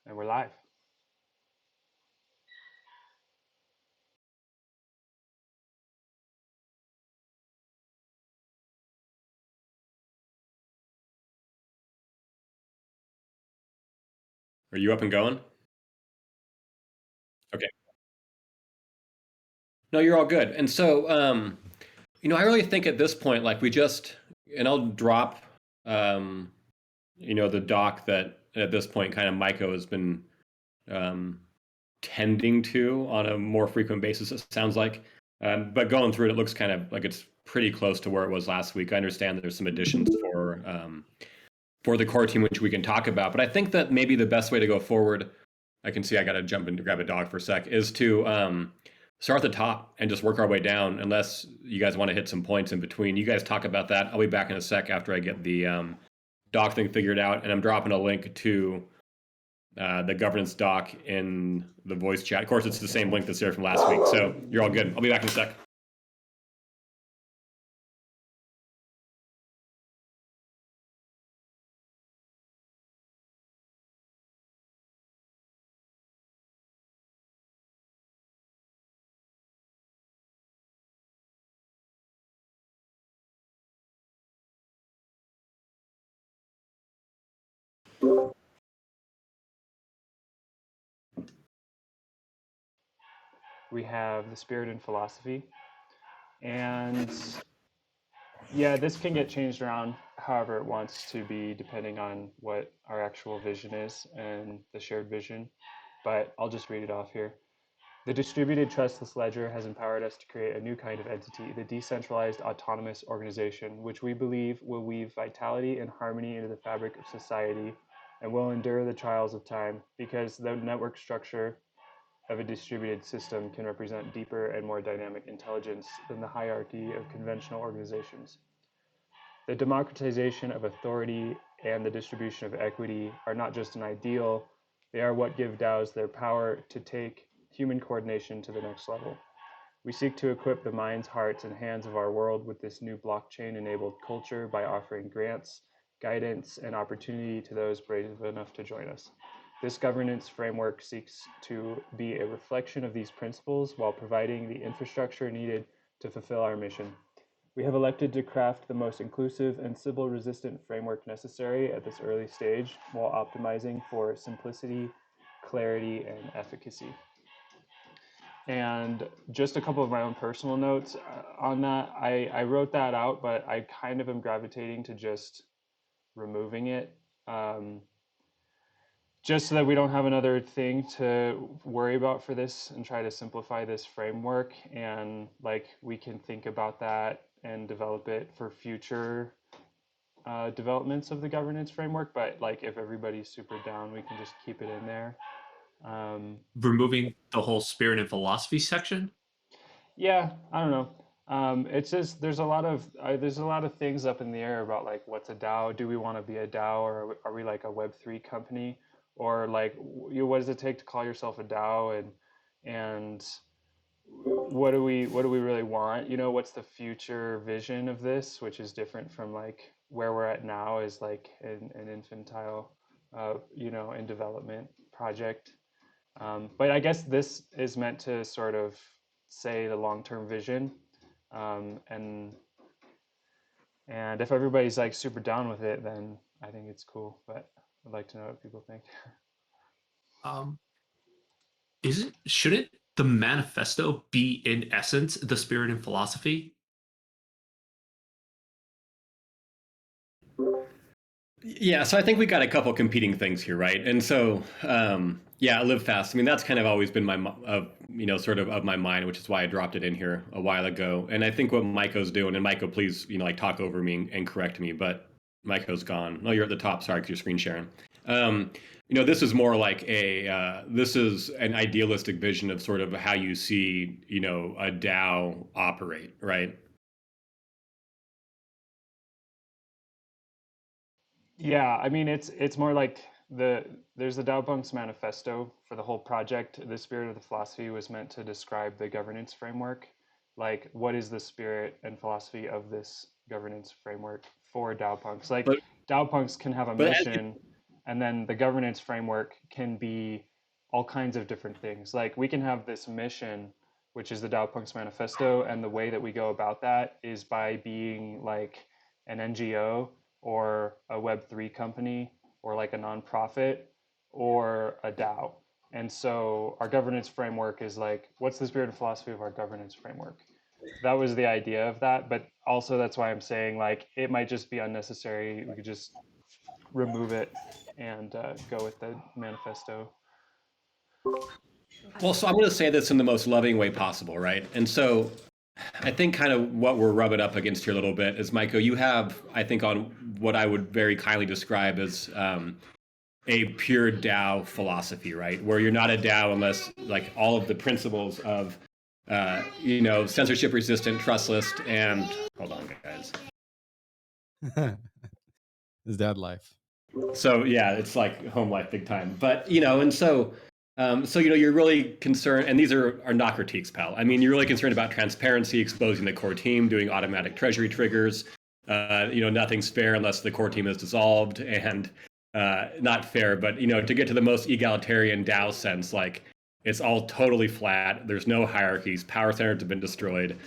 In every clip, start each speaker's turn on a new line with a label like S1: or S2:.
S1: And we're live.
S2: Are you up and going? Okay. No, you're all good. And so, I really think at this point, like and I'll drop, um, the doc that at this point kind of Maiko has been um, tending to on a more frequent basis, it sounds like. But going through it, it looks kind of like it's pretty close to where it was last week. I understand that there's some additions for the core team, which we can talk about. But I think that maybe the best way to go forward, I can see I got to jump in to grab a dog for a sec, is to start at the top and just work our way down, unless you guys want to hit some points in between. You guys talk about that. I'll be back in a sec after I get the doc thing figured out, and I'm dropping a link to the governance doc in the voice chat. Of course, it's the same link that's there from last week, so you're all good. I'll be back in a sec.
S1: We have the spirit and philosophy. And yeah, this can get changed around however it wants to be, depending on what our actual vision is and the shared vision. But I'll just read it off here. The distributed trustless ledger has empowered us to create a new kind of entity, the decentralized autonomous organization, which we believe will weave vitality and harmony into the fabric of society and will endure the trials of time, because the network structure of a distributed system can represent deeper and more dynamic intelligence than the hierarchy of conventional organizations. The democratization of authority and the distribution of equity are not just an ideal, they are what give DAOs their power to take human coordination to the next level. We seek to equip the minds, hearts, and hands of our world with this new blockchain-enabled culture by offering grants, guidance, and opportunity to those brave enough to join us. This governance framework seeks to be a reflection of these principles while providing the infrastructure needed to fulfill our mission. We have elected to craft the most inclusive and Sybil-resistant framework necessary at this early stage while optimizing for simplicity, clarity, and efficacy. And just a couple of my own personal notes on that. I wrote that out, but I kind of am gravitating to just removing it, just so that we don't have another thing to worry about for this, and try to simplify this framework, and like we can think about that and develop it for future developments of the governance framework. But like if everybody's super down, we can just keep it in there.
S3: Removing the whole spirit and philosophy section.
S1: Yeah, I don't know. It's just there's a lot of things up in the air about like what's a DAO? Do we want to be a DAO, or are we like a Web3 company, or like what does it take to call yourself a DAO, and what do we really want? What's the future vision of this, which is different from like where we're at now, is like an infantile, in development project. But I guess this is meant to sort of say the long-term vision, and if everybody's like super down with it, then I think it's cool. But I'd like to know what people think.
S3: Um, shouldn't the manifesto be in essence the spirit and philosophy?
S2: Yeah, so I think we got a couple competing things here, right? And so, yeah, live fast. I mean, that's kind of always been sort of my mind, which is why I dropped it in here a while ago. And I think what Maiko's doing, and Maiko, please, like talk over me and correct me, but Maiko's gone. No, you're at the top. Sorry, because you're screen sharing. This is more like this is an idealistic vision of sort of how you see, a DAO operate, right?
S1: Yeah, I mean it's more like there's the DAO Punk's manifesto for the whole project. The spirit of the philosophy was meant to describe the governance framework. Like, what is the spirit and philosophy of this governance framework for DAO Punks? Like,
S2: But
S1: DAO Punks can have a
S2: but
S1: mission. And then the governance framework can be all kinds of different things. Like we can have this mission, which is the DAO Punks Manifesto, and the way that we go about that is by being like an NGO or a Web3 company or like a nonprofit or a DAO. And so our governance framework is like, what's the spirit and philosophy of our governance framework? That was the idea of that, but also that's why I'm saying like it might just be unnecessary. We could just remove it and go with the manifesto.
S2: Well, so I'm going to say this in the most loving way possible, right? And so I think kind of what we're rubbing up against here a little bit is, Michael, you have, I think, on what I would very kindly describe as a pure DAO philosophy, right? Where you're not a DAO unless like all of the principles of, censorship resistant, trustless, and hold on, guys.
S4: His dad life.
S2: So yeah, it's like home life big time. But and so you're really concerned, and these are not critiques, pal. I mean, you're really concerned about transparency, exposing the core team, doing automatic treasury triggers. Nothing's fair unless the core team is dissolved, and not fair. But to get to the most egalitarian DAO sense, like it's all totally flat. There's no hierarchies. Power centers have been destroyed,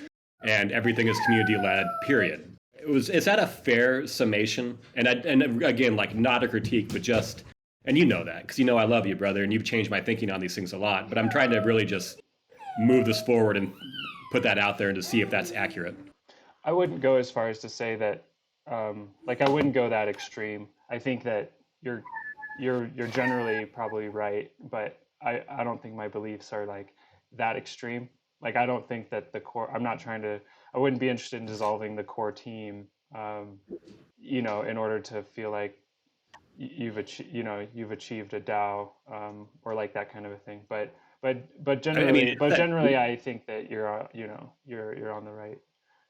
S2: and everything is community led. Period. Is that a fair summation? And again, like not a critique, but just, and that because I love you, brother, and you've changed my thinking on these things a lot. But I'm trying to really just move this forward and put that out there and to see if that's accurate.
S1: I wouldn't go as far as to say that, I wouldn't go that extreme. I think that you're generally probably right, but I don't think my beliefs are like that extreme. Like I don't think that the core. I wouldn't be interested in dissolving the core team. In order to feel like you've achieved a DAO, or like that kind of a thing. But generally, generally, I think that you're on the right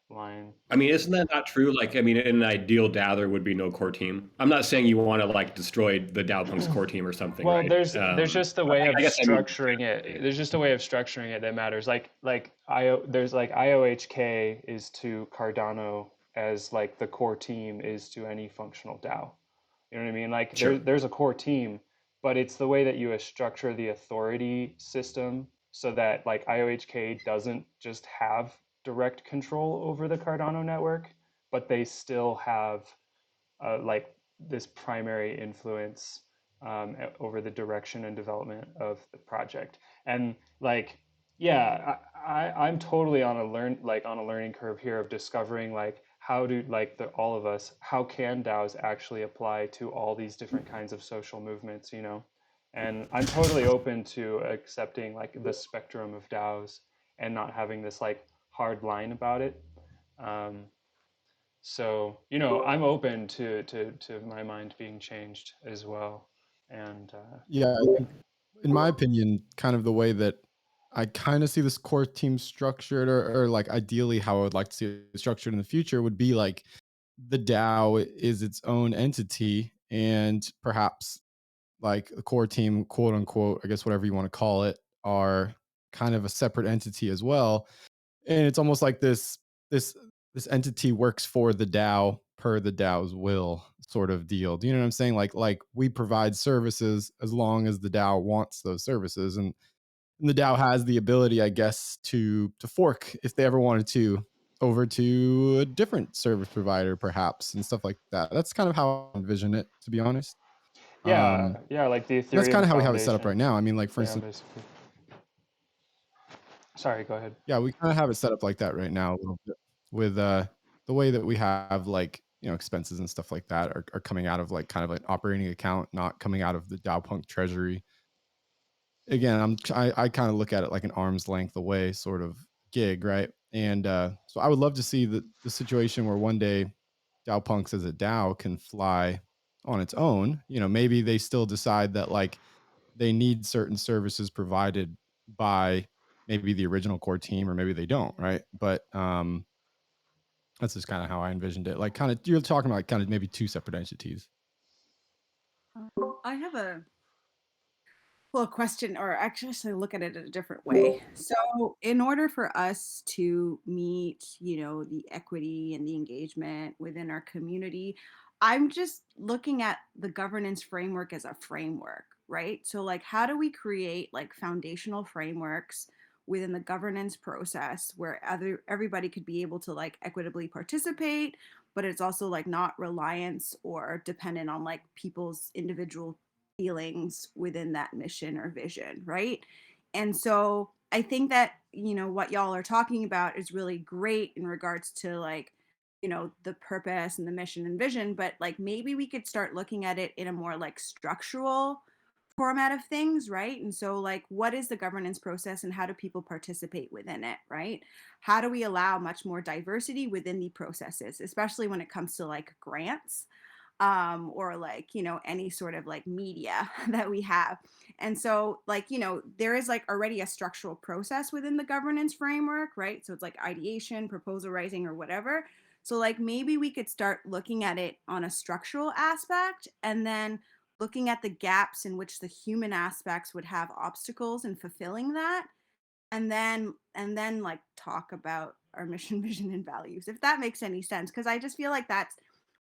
S1: line.
S2: I mean, isn't that not true? Like, I mean, in an ideal DAO, there would be no core team. I'm not saying you want to like destroy the DAO Punks core team or something.
S1: Well,
S2: right?
S1: there's just a way of structuring it. There's just a way of structuring it that matters. There's like IOHK is to Cardano as like the core team is to any functional DAO. You know what I mean? Like
S2: Sure.
S1: there's a core team, but it's the way that you structure the authority system so that like IOHK doesn't just have direct control over the Cardano network, but they still have like this primary influence over the direction and development of the project. And like, yeah, I'm totally on a learning curve here of discovering like how do like all of us, how can DAOs actually apply to all these different kinds of social movements, And I'm totally open to accepting like the spectrum of DAOs and not having this like hard line about it. So I'm open to my mind being changed as well. And
S4: Yeah, I think, in my opinion, kind of the way that I kind of see this core team structured, or like ideally how I would like to see it structured in the future, would be like the DAO is its own entity, and perhaps like the core team, quote unquote, I guess whatever you want to call it, are kind of a separate entity as well. And it's almost like this this entity works for the DAO per the DAO's will, sort of deal. Do you know what I'm saying? Like we provide services as long as the DAO wants those services, and the DAO has the ability, I guess, to fork if they ever wanted to over to a different service provider, perhaps, and stuff like that. That's kind of how I envision it, to be honest.
S1: yeah, like the Ethereum
S4: That's kind of how we have it set up
S1: Foundation.
S4: right now. I mean, like for
S1: Yeah,
S4: instance,
S1: basically. Sorry, go ahead.
S4: yeah, we kind of have it set up like that right now a little bit, with the way that we have like expenses and stuff like that are coming out of like kind of an operating account, not coming out of the DAO Punk treasury. Again, I kind of look at it like an arm's length away sort of gig, right? And so I would love to see the situation where one day DAO Punks as a DAO can fly on its own. Maybe they still decide that like they need certain services provided by maybe the original core team, or maybe they don't, right? But that's just kind of how I envisioned it. Like kind of you're talking about kind of maybe two separate entities.
S5: I have a question, or actually look at it in a different way. So in order for us to meet, the equity and the engagement within our community, I'm just looking at the governance framework as a framework, right? So like how do we create like foundational frameworks within the governance process where everybody could be able to like equitably participate, but it's also like not reliance or dependent on like people's individual feelings within that mission or vision, right? And so I think that, you know, what y'all are talking about is really great in regards to like, you know, the purpose and the mission and vision, but like maybe we could start looking at it in a more like structural format of things, right? And so like what is the governance process and how do people participate within it, right? How do we allow much more diversity within the processes, especially when it comes to like grants, or like, you know, any sort of like media that we have. And so like, you know, there is like already a structural process within the governance framework, right? So it's like ideation, proposal writing, or whatever. So like maybe we could start looking at it on a structural aspect and then looking at the gaps in which the human aspects would have obstacles in fulfilling that, and then like talk about our mission, vision, and values, if that makes any sense. Because I just feel like that's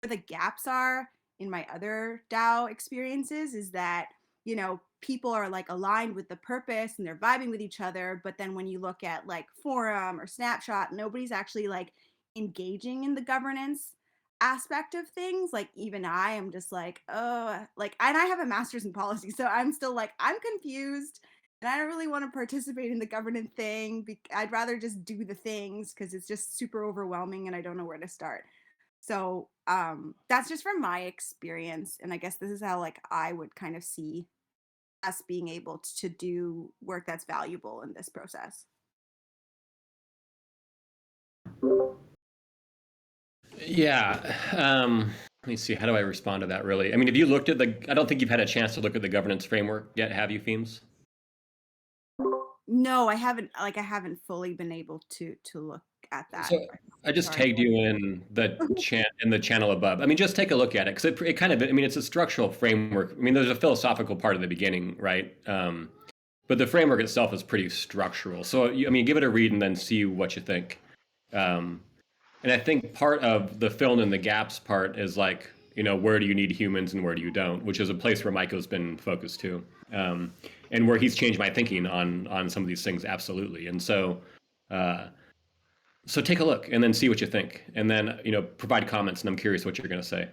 S5: where the gaps are in my other DAO experiences, is that, you know, people are like aligned with the purpose and they're vibing with each other, but then when you look at like forum or snapshot, nobody's actually like engaging in the governance aspect of things. Like even I am just like, oh, like, and I have a master's in policy, so I'm still like, I'm confused and I don't really want to participate in the governance thing. I'd rather just do the things because it's just super overwhelming and I don't know where to start. So that's just from my experience, and I guess this is how like I would kind of see us being able to do work that's valuable in this process.
S2: Yeah. Let me see. How do I respond to that? Really? I mean, have you looked at the? I don't think you've had a chance to look at the governance framework yet, have you, Themes?
S5: No, I haven't. Like I haven't fully been able to look at that.
S2: So I just
S5: Sorry.
S2: tagged you in the channel above. I mean, just take a look at it because it kind of. I mean, it's a structural framework. I mean, there's a philosophical part at the beginning, right? But the framework itself is pretty structural. So I mean, give it a read and then see what you think. Um, and I think part of the fill in the gaps part is like, you know, where do you need humans and where do you don't, which is a place where Miko's been focused too, and where he's changed my thinking on some of these things absolutely. And so, uh, so take a look and then see what you think, and then you know provide comments. And I'm curious what you're going to say.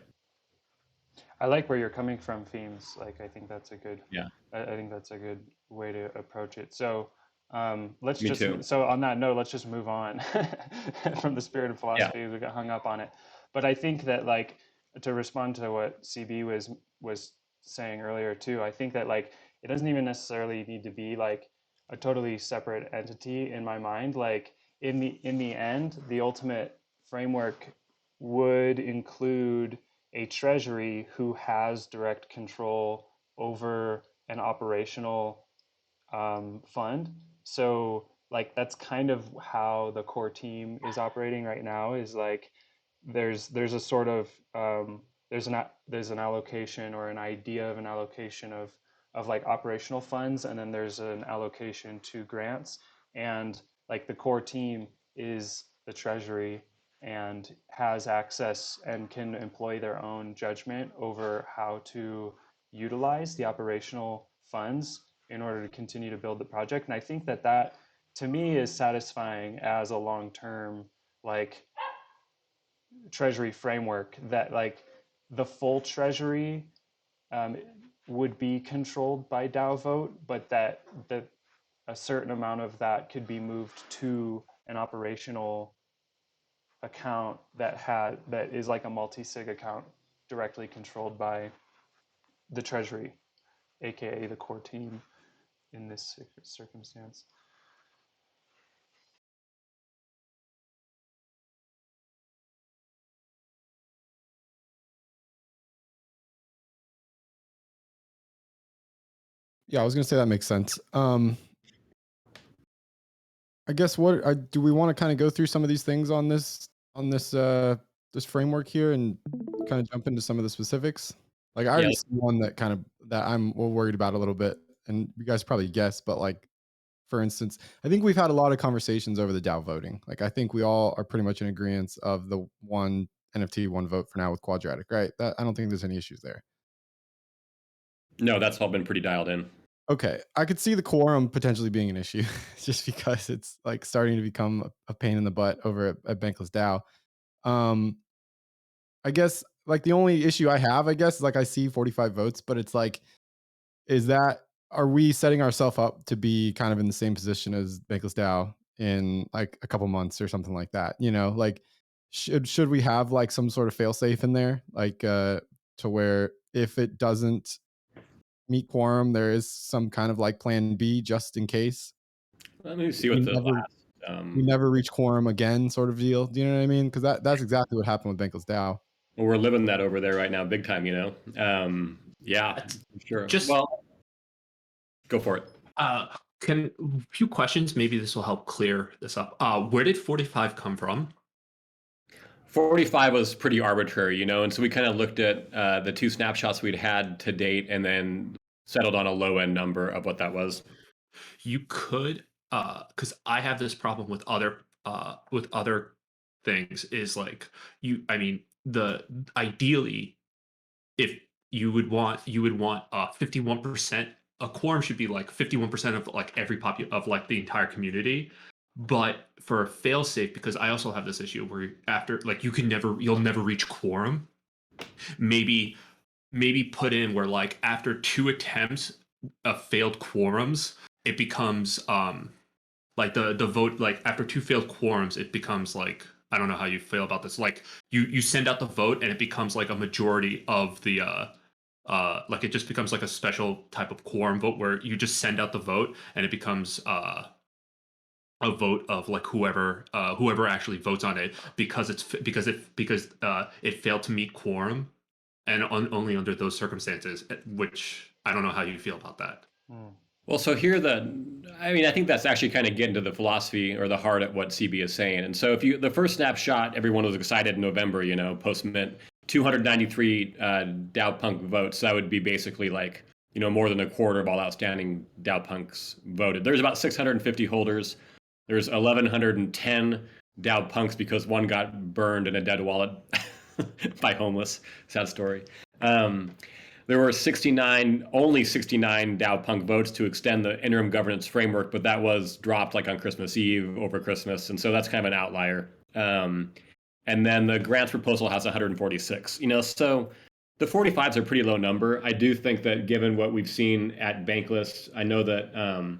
S1: I like where you're coming from, themes. Like I think that's a good.
S2: Yeah,
S1: I think that's a good way to approach it. So let's
S2: me
S1: just.
S2: too.
S1: So on that note, let's just move on from the spirit of
S2: Yeah,
S1: philosophy. We got hung up on it, but I think that like to respond to what CB was saying earlier too. I think that like it doesn't even necessarily need to be like a totally separate entity in my mind. Like in the end, the ultimate framework would include a treasury who has direct control over an operational fund. So like that's kind of how the core team is operating right now. Is like there's a sort of there's an allocation or an idea of an allocation of like operational funds, and then there's an allocation to grants, and like the core team is the treasury and has access and can employ their own judgment over how to utilize the operational funds in order to continue to build the project. And I think that that to me is satisfying as a long-term like treasury framework, that like the full treasury um, would be controlled by DAO vote, but that a certain amount of that could be moved to an operational account that is like a multi-sig account directly controlled by the treasury, aka the core team in this circumstance.
S4: Yeah, I was gonna say that makes sense. I guess what do we want to kind of go through some of these things on this framework here and kind of jump into some of the specifics? Like I
S2: yeah,
S4: already see one that I'm worried about a little bit, and you guys probably guess, but like for instance, I think we've had a lot of conversations over the DAO voting. Like I think we all are pretty much in agreement of the one NFT, one vote for now with quadratic, right? I don't think there's any issues there.
S2: No, that's all been pretty dialed in.
S4: Okay, I could see the quorum potentially being an issue, just because it's like starting to become a pain in the butt over at Bankless DAO. I guess like the only issue I have, I guess, is like I see 45 votes, but it's like, are we setting ourselves up to be kind of in the same position as Bankless DAO in like a couple months or something like that? You know, like should we have like some sort of fail safe in there, like to where if it doesn't meet quorum, there is some kind of like plan B just in case
S2: Let me see
S4: we
S2: what the
S4: never
S2: last.
S4: we never reach quorum again, sort of deal. Do you know what I mean? Because that's exactly what happened with Bankless DAO.
S2: Well, we're living that over there right now, big time. Yeah,
S3: That's
S2: sure.
S3: just
S2: Well, go for it.
S3: can a few questions. Maybe this will help clear this up. Where did 45 come from?
S2: 45 was pretty arbitrary, and so we kind of looked at the two snapshots we'd had to date and then settled on a low end number of what that was.
S3: You could, because I have this problem with other things. Is like I mean, the ideally, if you would want 51%. A quorum should be like 51% of like of like the entire community. But for a failsafe, because I also have this issue where after like you'll never reach quorum. Maybe put in where like after 2 attempts of failed quorums, it becomes like the vote, like after 2 failed quorums, it becomes like, I don't know how you feel about this. Like you send out the vote and it becomes like a majority of the like it just becomes like a special type of quorum vote where you just send out the vote and it becomes a vote of like whoever actually votes on it, because it failed to meet quorum, and only under those circumstances, which I don't know how you feel about that.
S2: Well, so I think that's actually kind of getting to the philosophy or the heart of what CB is saying. And so the first snapshot, everyone was excited in November, post mint, 293 DAO Punk votes. That would be basically like, more than a quarter of all outstanding DAO Punks voted. There's about 650 holders. There's 1,110 DAO Punks because one got burned in a dead wallet by homeless. Sad story. There were only 69 DAO Punk votes to extend the interim governance framework, but that was dropped like on Christmas Eve over Christmas, and so that's kind of an outlier. And then the grants proposal has 146. So the 45 is a pretty low number. I do think that given what we've seen at Bankless, I know that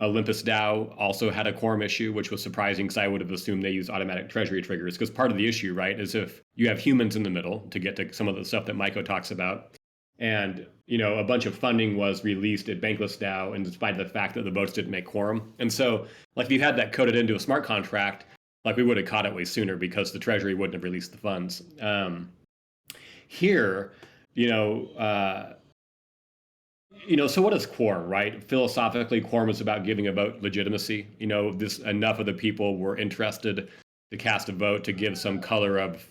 S2: Olympus DAO also had a quorum issue, which was surprising because I would have assumed they use automatic treasury triggers, because part of the issue, right, is if you have humans in the middle to get to some of the stuff that Maiko talks about. And, a bunch of funding was released at Bankless DAO, and despite the fact that the votes didn't make quorum. And so, like, if you had that coded into a smart contract, like, we would have caught it way sooner because the Treasury wouldn't have released the funds. Here, so what is quorum, right? Philosophically, quorum is about giving a vote legitimacy. Enough of the people were interested to cast a vote to give some color of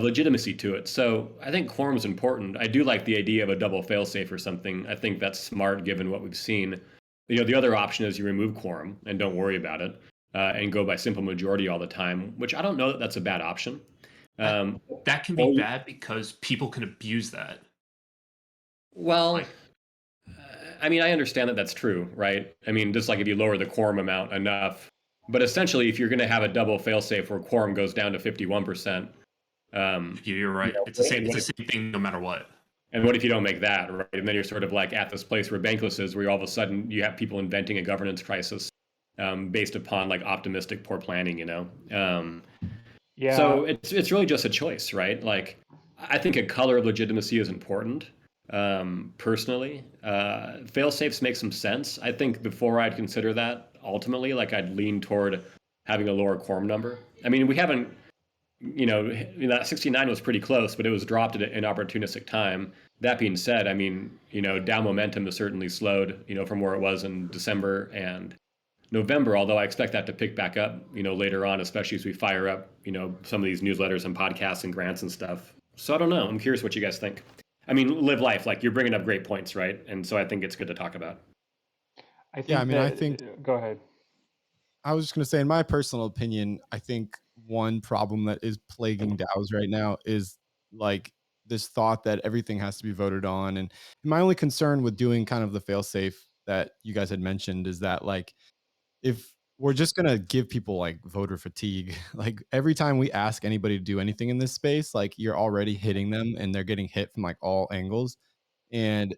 S2: legitimacy to it. So I think quorum is important. I do like the idea of a double failsafe or something. I think that's smart given what we've seen. The other option is you remove quorum and don't worry about it and go by simple majority all the time, which I don't know that that's a bad option.
S3: That can be bad because people can abuse that.
S2: Well, I understand that that's true, right? Just like if you lower the quorum amount enough, but essentially if you're going to have a double failsafe where quorum goes down to 51%,
S3: you're right. It's the same thing no matter what.
S2: And what if you don't make that, right? And then you're sort of like at this place where Bankless is, where all of a sudden you have people inventing a governance crisis based upon like optimistic poor planning,
S1: Yeah.
S2: So it's really just a choice, right? Like, I think a color of legitimacy is important. Personally, fail safes make some sense. I think before I'd consider that, ultimately, like I'd lean toward having a lower quorum number. We haven't. That 69 was pretty close, but it was dropped at an opportunistic time. That being said, DAO momentum has certainly slowed, from where it was in December and November, although I expect that to pick back up, later on, especially as we fire up, some of these newsletters and podcasts and grants and stuff. So I don't know. I'm curious what you guys think. Live life. Like, you're bringing up great points, right? And so I think it's good to talk about.
S1: I think. Go ahead.
S4: I was just going to say, in my personal opinion, I think one problem that is plaguing DAOs right now is like this thought that everything has to be voted on. And my only concern with doing kind of the failsafe that you guys had mentioned is that like if we're just gonna give people like voter fatigue, like every time we ask anybody to do anything in this space, like you're already hitting them and they're getting hit from like all angles. And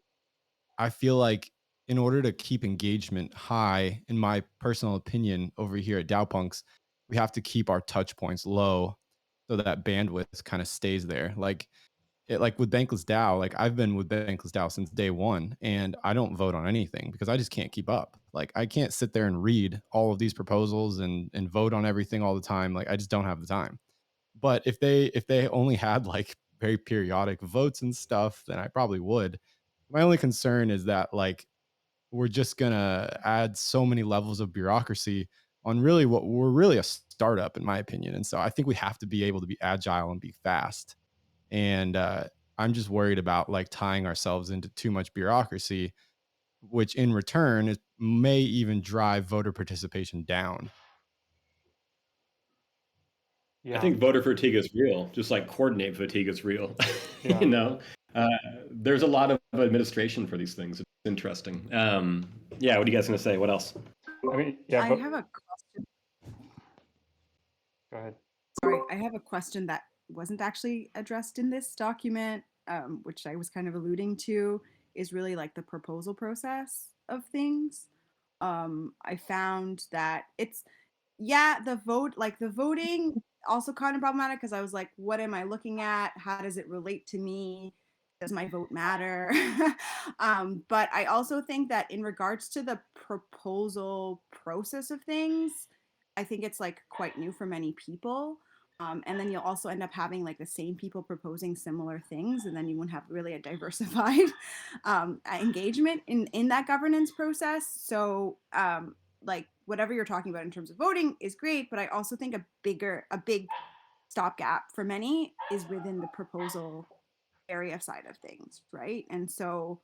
S4: I feel like in order to keep engagement high, in my personal opinion, over here at DAO Punks, we have to keep our touch points low so that bandwidth kind of stays there. Like with Bankless DAO, like I've been with Bankless DAO since day one, and I don't vote on anything because I just can't keep up. Like I can't sit there and read all of these proposals and vote on everything all the time. Like I just don't have the time. But if they only had like very periodic votes and stuff, then I probably would. My only concern is that like we're just gonna add so many levels of bureaucracy on really what we're really a startup in my opinion. And so I think we have to be able to be agile and be fast. And I'm just worried about like tying ourselves into too much bureaucracy, which in return may even drive voter participation down.
S2: I
S1: Yeah.
S2: think voter fatigue is real, just like coordinate fatigue is real.
S1: Yeah.
S2: You know, uh, there's a lot of administration for these things. It's interesting. Yeah, what are you guys going to say? What else?
S1: I mean, yeah,
S5: I
S1: but
S5: have a question.
S1: go ahead.
S5: Sorry, I have a question that wasn't actually addressed in this document, which I was kind of alluding to, is really like the proposal process of things. I found that it's, yeah, the voting also kind of problematic because I was like, what am I looking at? How does it relate to me? Does my vote matter? But I also think that in regards to the proposal process of things, I think it's like quite new for many people. And then you'll also end up having like the same people proposing similar things, and then you won't have really a diversified engagement in that governance process. So like whatever you're talking about in terms of voting is great, but I also think a big stopgap for many is within the proposal area side of things, right? And so,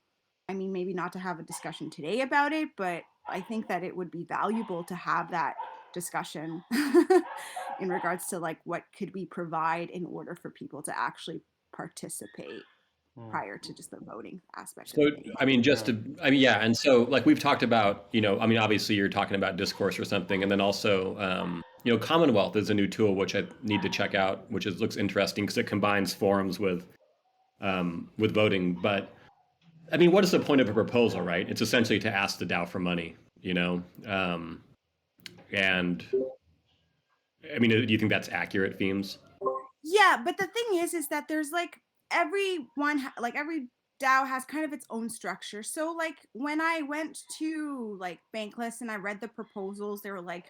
S5: I mean, maybe not to have a discussion today about it, but I think that it would be valuable to have that discussion in regards to like what could we provide in order for people to actually participate
S1: Hmm.
S5: prior to just the voting aspect of
S2: So,
S5: things.
S2: I mean,
S1: Yeah.
S2: yeah. And so, like, we've talked about, I mean, obviously you're talking about discourse or something. And then also, Commonwealth is a new tool, which I need to check out, which looks interesting because it combines forums with voting. But I mean, what is the point of a proposal, right? It's essentially to ask the DAO for money, and I mean, do you think that's accurate, Themes?
S5: Yeah, but the thing is that there's like every DAO has kind of its own structure. So like when I went to like Bankless and I read the proposals, they were like,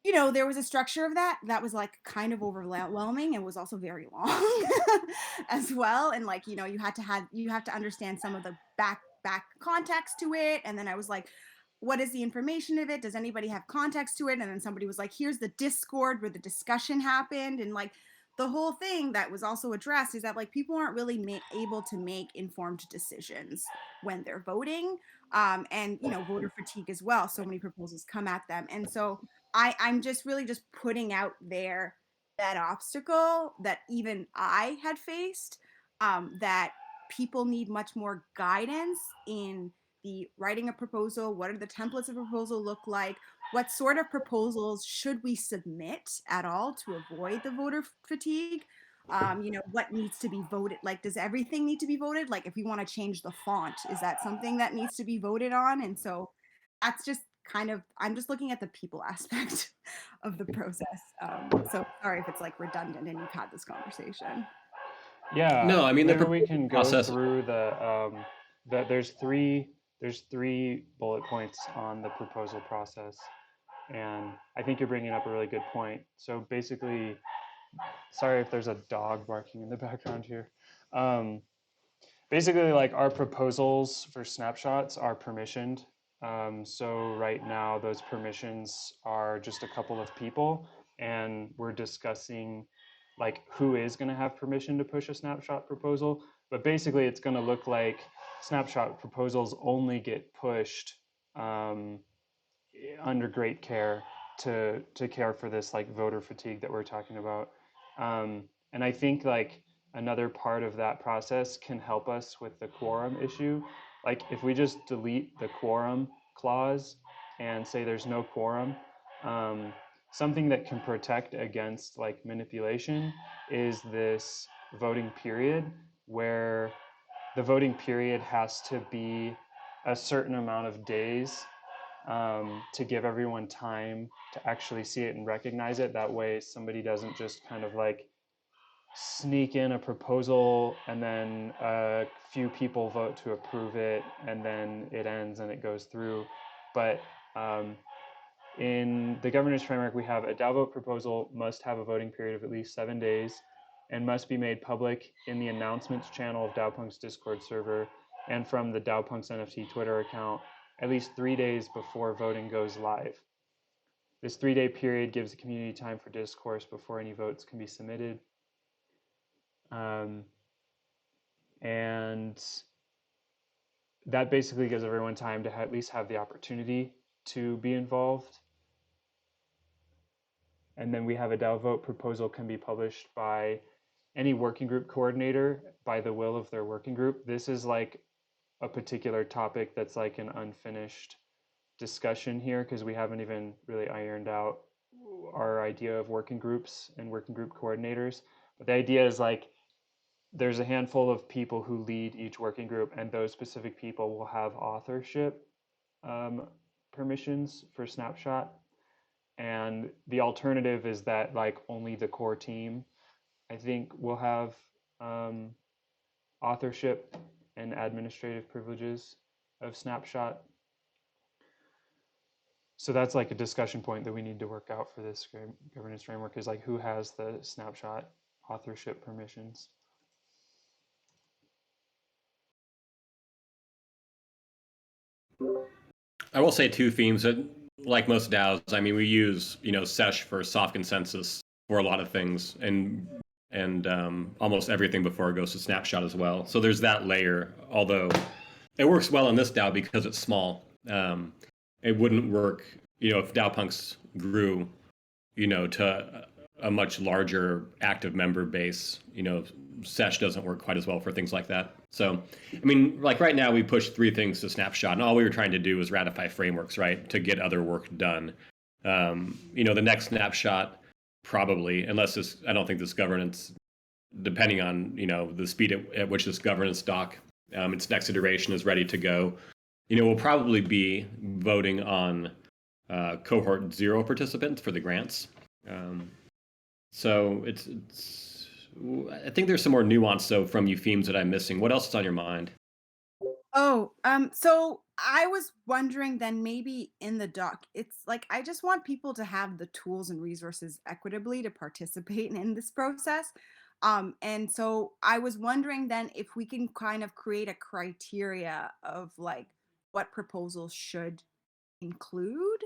S5: there was a structure of that was like kind of overwhelming and was also very long as well. And like, you have to understand some of the back context to it. And then I was like, what is the information of it? Does anybody have context to it? And then somebody was like, here's the Discord where the discussion happened. And like the whole thing that was also addressed is that like people aren't really able to make informed decisions when they're voting. And voter fatigue as well. So many proposals come at them. And so I'm just really just putting out there that obstacle that even I had faced, that people need much more guidance in the writing a proposal. What are the templates of a proposal look like? What sort of proposals should we submit at all to avoid the voter fatigue? What needs to be voted? Like, does everything need to be voted? Like, if we want to change the font, is that something that needs to be voted on? And so that's just kind of, I'm just looking at the people aspect of the process. So sorry if it's like redundant and you've had this conversation.
S1: Yeah,
S2: No, I mean the
S1: maybe we
S2: proposal
S1: can go
S2: process.
S1: through there's three bullet points on the proposal process, and I think you're bringing up a really good point. So basically, sorry if there's a dog barking in the background here. Um, Basically, like our proposals for snapshots are permissioned. So right now, those permissions are just a couple of people, and we're discussing like who is going to have permission to push a snapshot proposal. But basically, it's going to look like snapshot proposals only get pushed under great care to care for this like voter fatigue that we're talking about. And I think like another part of that process can help us with the quorum issue. Like if we just delete the quorum clause and say there's no quorum, something that can protect against like manipulation is this voting period, where the voting period has to be a certain amount of days to give everyone time to actually see it and recognize it. That way somebody doesn't just kind of like sneak in a proposal and then a few people vote to approve it and then it ends and it goes through. But in the governance framework, we have a DAO vote proposal must have a voting period of at least 7 days and must be made public in the announcements channel of DAOPunk's Discord server and from the DAOPunk's NFT Twitter account at least 3 days before voting goes live. This 3-day period gives the community time for discourse before any votes can be submitted. And that basically gives everyone time to at least have the opportunity to be involved. And then we have a DAO vote proposal can be published by any working group coordinator by the will of their working group. This is like a particular topic that's like an unfinished discussion here because we haven't even really ironed out our idea of working groups and working group coordinators. But the idea is like there's a handful of people who lead each working group, and those specific people will have authorship permissions for Snapshot. And the alternative is that like only the core team, I think, will have authorship and administrative privileges of Snapshot. So that's like a discussion point that we need to work out for this governance framework, is like who has the Snapshot authorship permissions.
S2: I will say two themes that, like most DAOs, I mean, we use Sesh for soft consensus for a lot of things, and almost everything before it goes to Snapshot as well. So there's that layer. Although it works well in this DAO because it's small. It wouldn't work, if DAOPunks grew, to a much larger active member base. Sesh doesn't work quite as well for things like that. So, I mean, like right now we push 3 things to Snapshot, and all we were trying to do was ratify frameworks, right, to get other work done. The next Snapshot probably, unless this, I don't think this governance, depending on the speed at which this governance doc, its next iteration is ready to go, we'll probably be voting on cohort 0 participants for the grants. So it's I think there's some more nuance though from you themes that I'm missing. What else is on your mind?
S5: Oh, so I was wondering then maybe in the doc, it's like I just want people to have the tools and resources equitably to participate in this process. And so I was wondering then if we can kind of create a criteria of like what proposals should include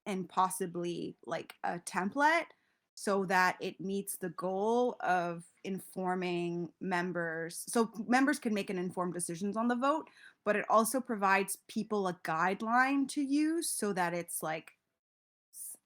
S5: and possibly like a template so that it meets the goal of informing members. So members can make an informed decisions on the vote, but it also provides people a guideline to use so that it's like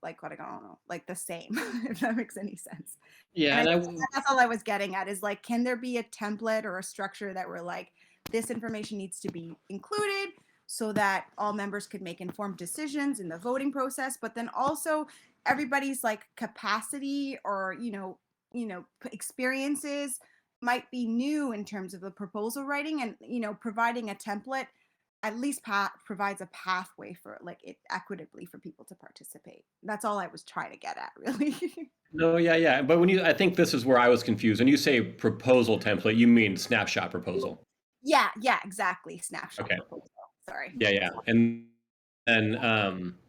S5: what I don't know, like the same, if that makes any sense.
S2: Yeah,
S5: And
S2: and
S5: that's all I was getting at is like, can there be a template or a structure that we're like, this information needs to be included so that all members could make informed decisions in the voting process, but then also everybody's like capacity or, experiences might be new in terms of the proposal writing, and, providing a template at least provides a pathway for like it equitably for people to participate. That's all I was trying to get at, really.
S2: No, yeah. But I think this is where I was confused. When you say proposal template, you mean Snapshot proposal.
S5: Yeah, exactly. Snapshot
S2: Okay.
S5: proposal. Sorry.
S2: Yeah. And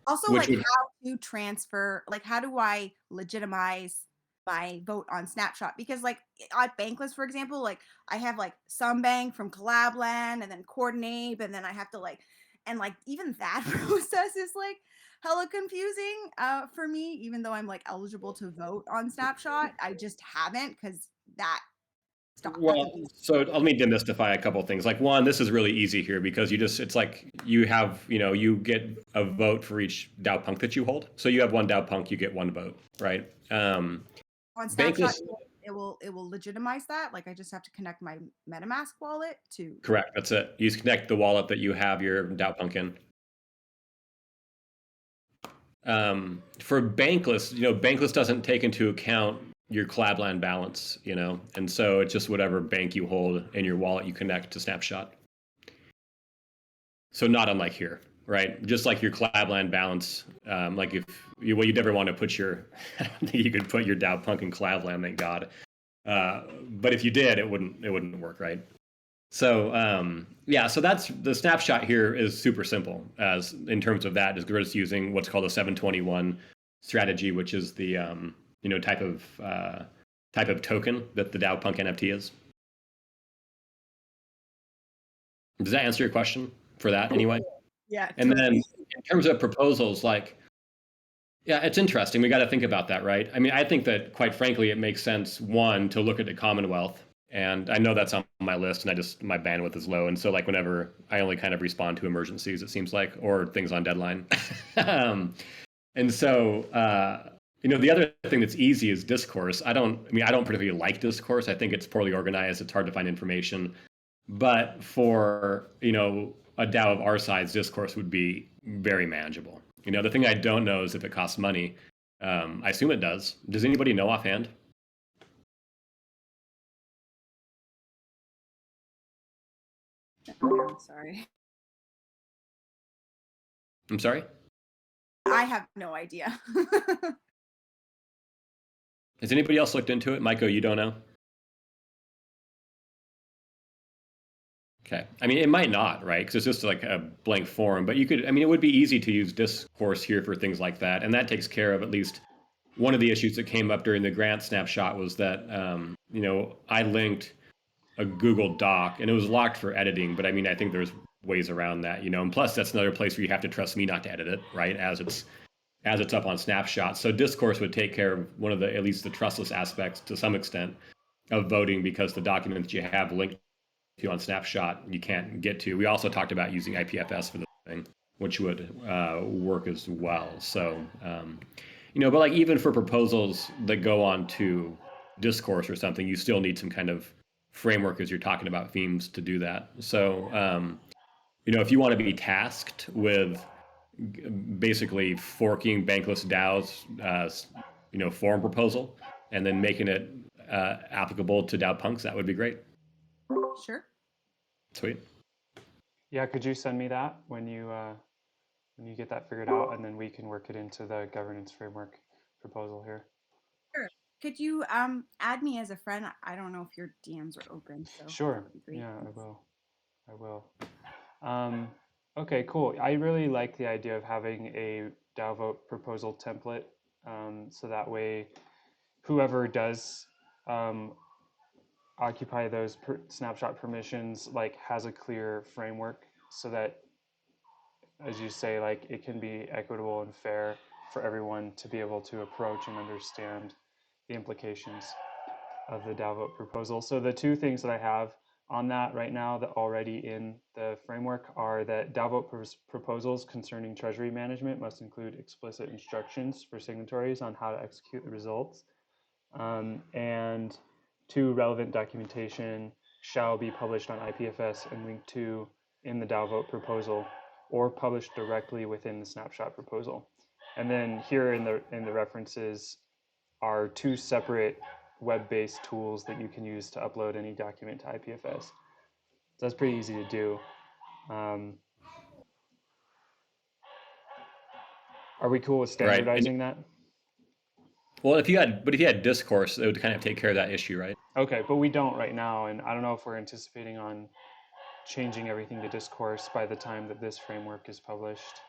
S5: Also,
S2: which
S5: like
S2: would,
S5: how to transfer, like how do I legitimize my vote on Snapshot? Because like at Bankless, for example, like I have like some bank from Collabland and then Coordinate, and then I have to like, and like even that process is like hella confusing for me, even though I'm like eligible to vote on Snapshot. I just haven't because that
S2: well, so let me demystify a couple things. Like one, this is really easy here because it's like you have, you get a vote for each DAO punk that you hold. So you have one DAO punk, you get one vote, right?
S5: On Snapshot,
S2: Bankless,
S5: it will legitimize that. Like I just have to connect my MetaMask wallet to.
S2: correct. That's it. You just connect the wallet that you have your DAO punk in. For Bankless, Bankless doesn't take into account your Collabland balance, and so it's just whatever bank you hold in your wallet you connect to Snapshot. So not unlike here, right? Just like your Collabland balance, like if you'd never want to put your, you could put your DAO punk in Collabland, thank God. But if you did, it wouldn't work, right? So so that's the Snapshot here is super simple as in terms of that is we're just using what's called a 721 strategy, which is the type of token that the DAO Punk NFT is. Does that answer your question for that anyway?
S5: Yeah.
S2: And
S5: totally.
S2: then in terms of proposals, yeah, it's interesting. We got to think about that, right? I mean, I think that quite frankly, it makes sense, one, to look at the Commonwealth. And I know that's on my list and my bandwidth is low. And so whenever I only kind of respond to emergencies, it seems like, or things on deadline. And so, the other thing that's easy is discourse. I don't particularly like discourse. I think it's poorly organized. It's hard to find information. But for, a DAO of our size, discourse would be very manageable. The thing I don't know is if it costs money. I assume it does. Does anybody know offhand?
S5: Sorry.
S2: I'm sorry?
S5: I have no idea.
S2: Has anybody else looked into it? Maiko, you don't know? Okay. I mean, it might not, right? Because it's just like a blank form, but it would be easy to use discourse here for things like that. And that takes care of at least one of the issues that came up during the grant snapshot was that, I linked a Google Doc and it was locked for editing, but I think there's ways around that, and plus that's another place where you have to trust me not to edit it, right? As it's up on Snapshot. So discourse would take care of one of at least the trustless aspects to some extent of voting because the documents you have linked to on Snapshot you can't get to. We also talked about using IPFS for the thing, which would work as well. So, but even for proposals that go on to discourse or something, you still need some kind of framework as you're talking about themes to do that. So, if you want to be tasked with basically forking Bankless DAO's, forum proposal and then making it applicable to DAO punks, that would be great.
S5: Sure.
S2: Sweet.
S1: Yeah, could you send me that when you get that figured out, and then we can work it into the governance framework proposal here.
S5: Sure. Could you add me as a friend? I don't know if your DMs are open, so
S1: Sure.
S5: that would be great.
S1: Yeah, I will. Okay, cool. I really like the idea of having a DAO vote proposal template, so that way, whoever does occupy those snapshot permissions has a clear framework, so that, as you say, it can be equitable and fair for everyone to be able to approach and understand the implications of the DAO vote proposal. So the two things that I have on that right now that already in the framework are that DAO vote proposals concerning treasury management must include explicit instructions for signatories on how to execute the results. And two, relevant documentation shall be published on IPFS and linked to in the DAO vote proposal or published directly within the snapshot proposal. And then here in the references are two separate web-based tools that you can use to upload any document to IPFS. So that's pretty easy to do. Are we cool with standardizing that?
S2: Well, if you had discourse, it would kind of take care of that issue, right?
S1: Okay, but we don't right now, and I don't know if we're anticipating on changing everything to discourse by the time that this framework is published.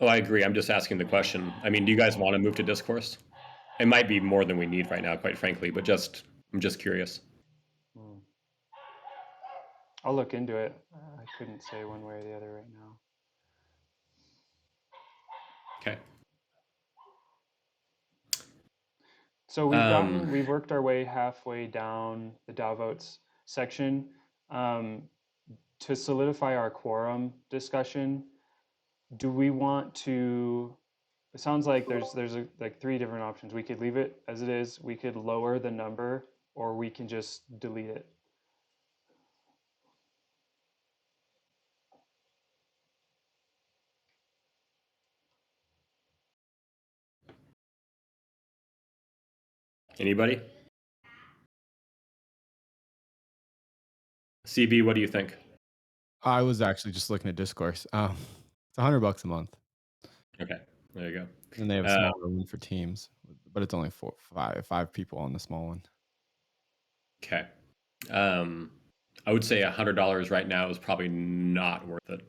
S2: Oh, I agree. I'm just asking the question. Do you guys want to move to discourse? It might be more than we need right now, quite frankly, but I'm just curious.
S1: I'll look into it. I couldn't say one way or the other right now.
S2: Okay.
S1: So we've worked our way halfway down the DAO votes section. to solidify our quorum discussion, do we want to? It sounds like there's like three different options. We could leave it as it is. We could lower the number, or we can just delete it.
S2: Anybody? CB, what do you think?
S4: I was actually just looking at Discourse. It's $100 a month,
S2: Okay, there you go.
S4: and they have a smaller one for teams, but it's only five people on the small one.
S2: Okay. I would say $100 right now is probably not worth it.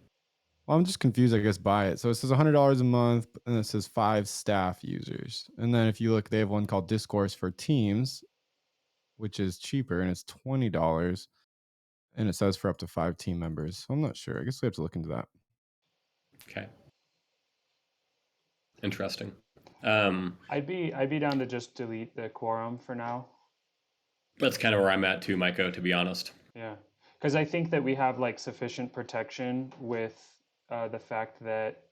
S4: Well, I'm just confused, I guess, by it. So it says $100 a month, and it says 5 staff users. And then if you look, they have one called Discourse for Teams, which is cheaper, and it's $20. And it says for up to 5 team members. So I'm not sure. I guess we have to look into that.
S2: Okay. Interesting.
S1: I'd be down to just delete the quorum for now.
S2: That's kind of where I'm at too, Maiko, to be honest.
S1: Yeah, because I think that we have like sufficient protection with the fact that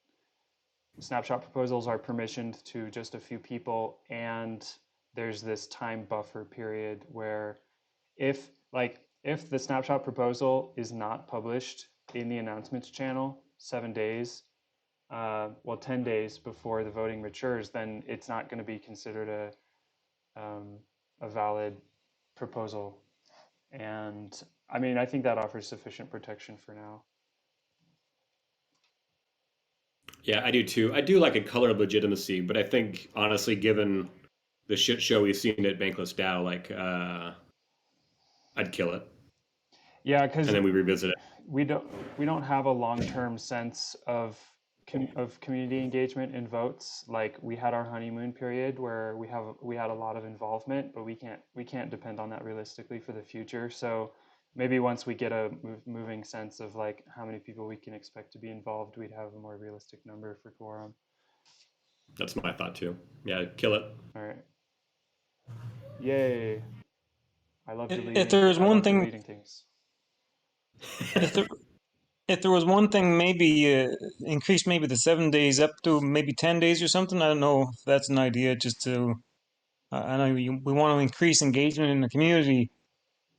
S1: snapshot proposals are permissioned to just a few people, and there's this time buffer period where if the snapshot proposal is not published in the announcements channel 7 days, 10 days before the voting matures, then it's not going to be considered a valid proposal. And I mean, I think that offers sufficient protection for now.
S2: Yeah, I do too. I do like a color of legitimacy, but I think honestly, given the shit show we've seen at Bankless DAO, like I'd kill it.
S1: Yeah, because
S2: and then we revisit it.
S1: we don't have a long-term sense of community engagement in votes. Like we had our honeymoon period where we had a lot of involvement, but we can't depend on that realistically for the future. So maybe once we get a moving sense of like how many people we can expect to be involved, we'd have a more realistic number for quorum.
S2: That's my thought too. Yeah, kill it.
S1: All right. Yay. I love deleting.
S6: If there's one thing,
S1: deleting things.
S6: if there was one thing, maybe increase maybe the 7 days up to maybe 10 days or something. I don't know if that's an idea. Just to, I know we want to increase engagement in the community,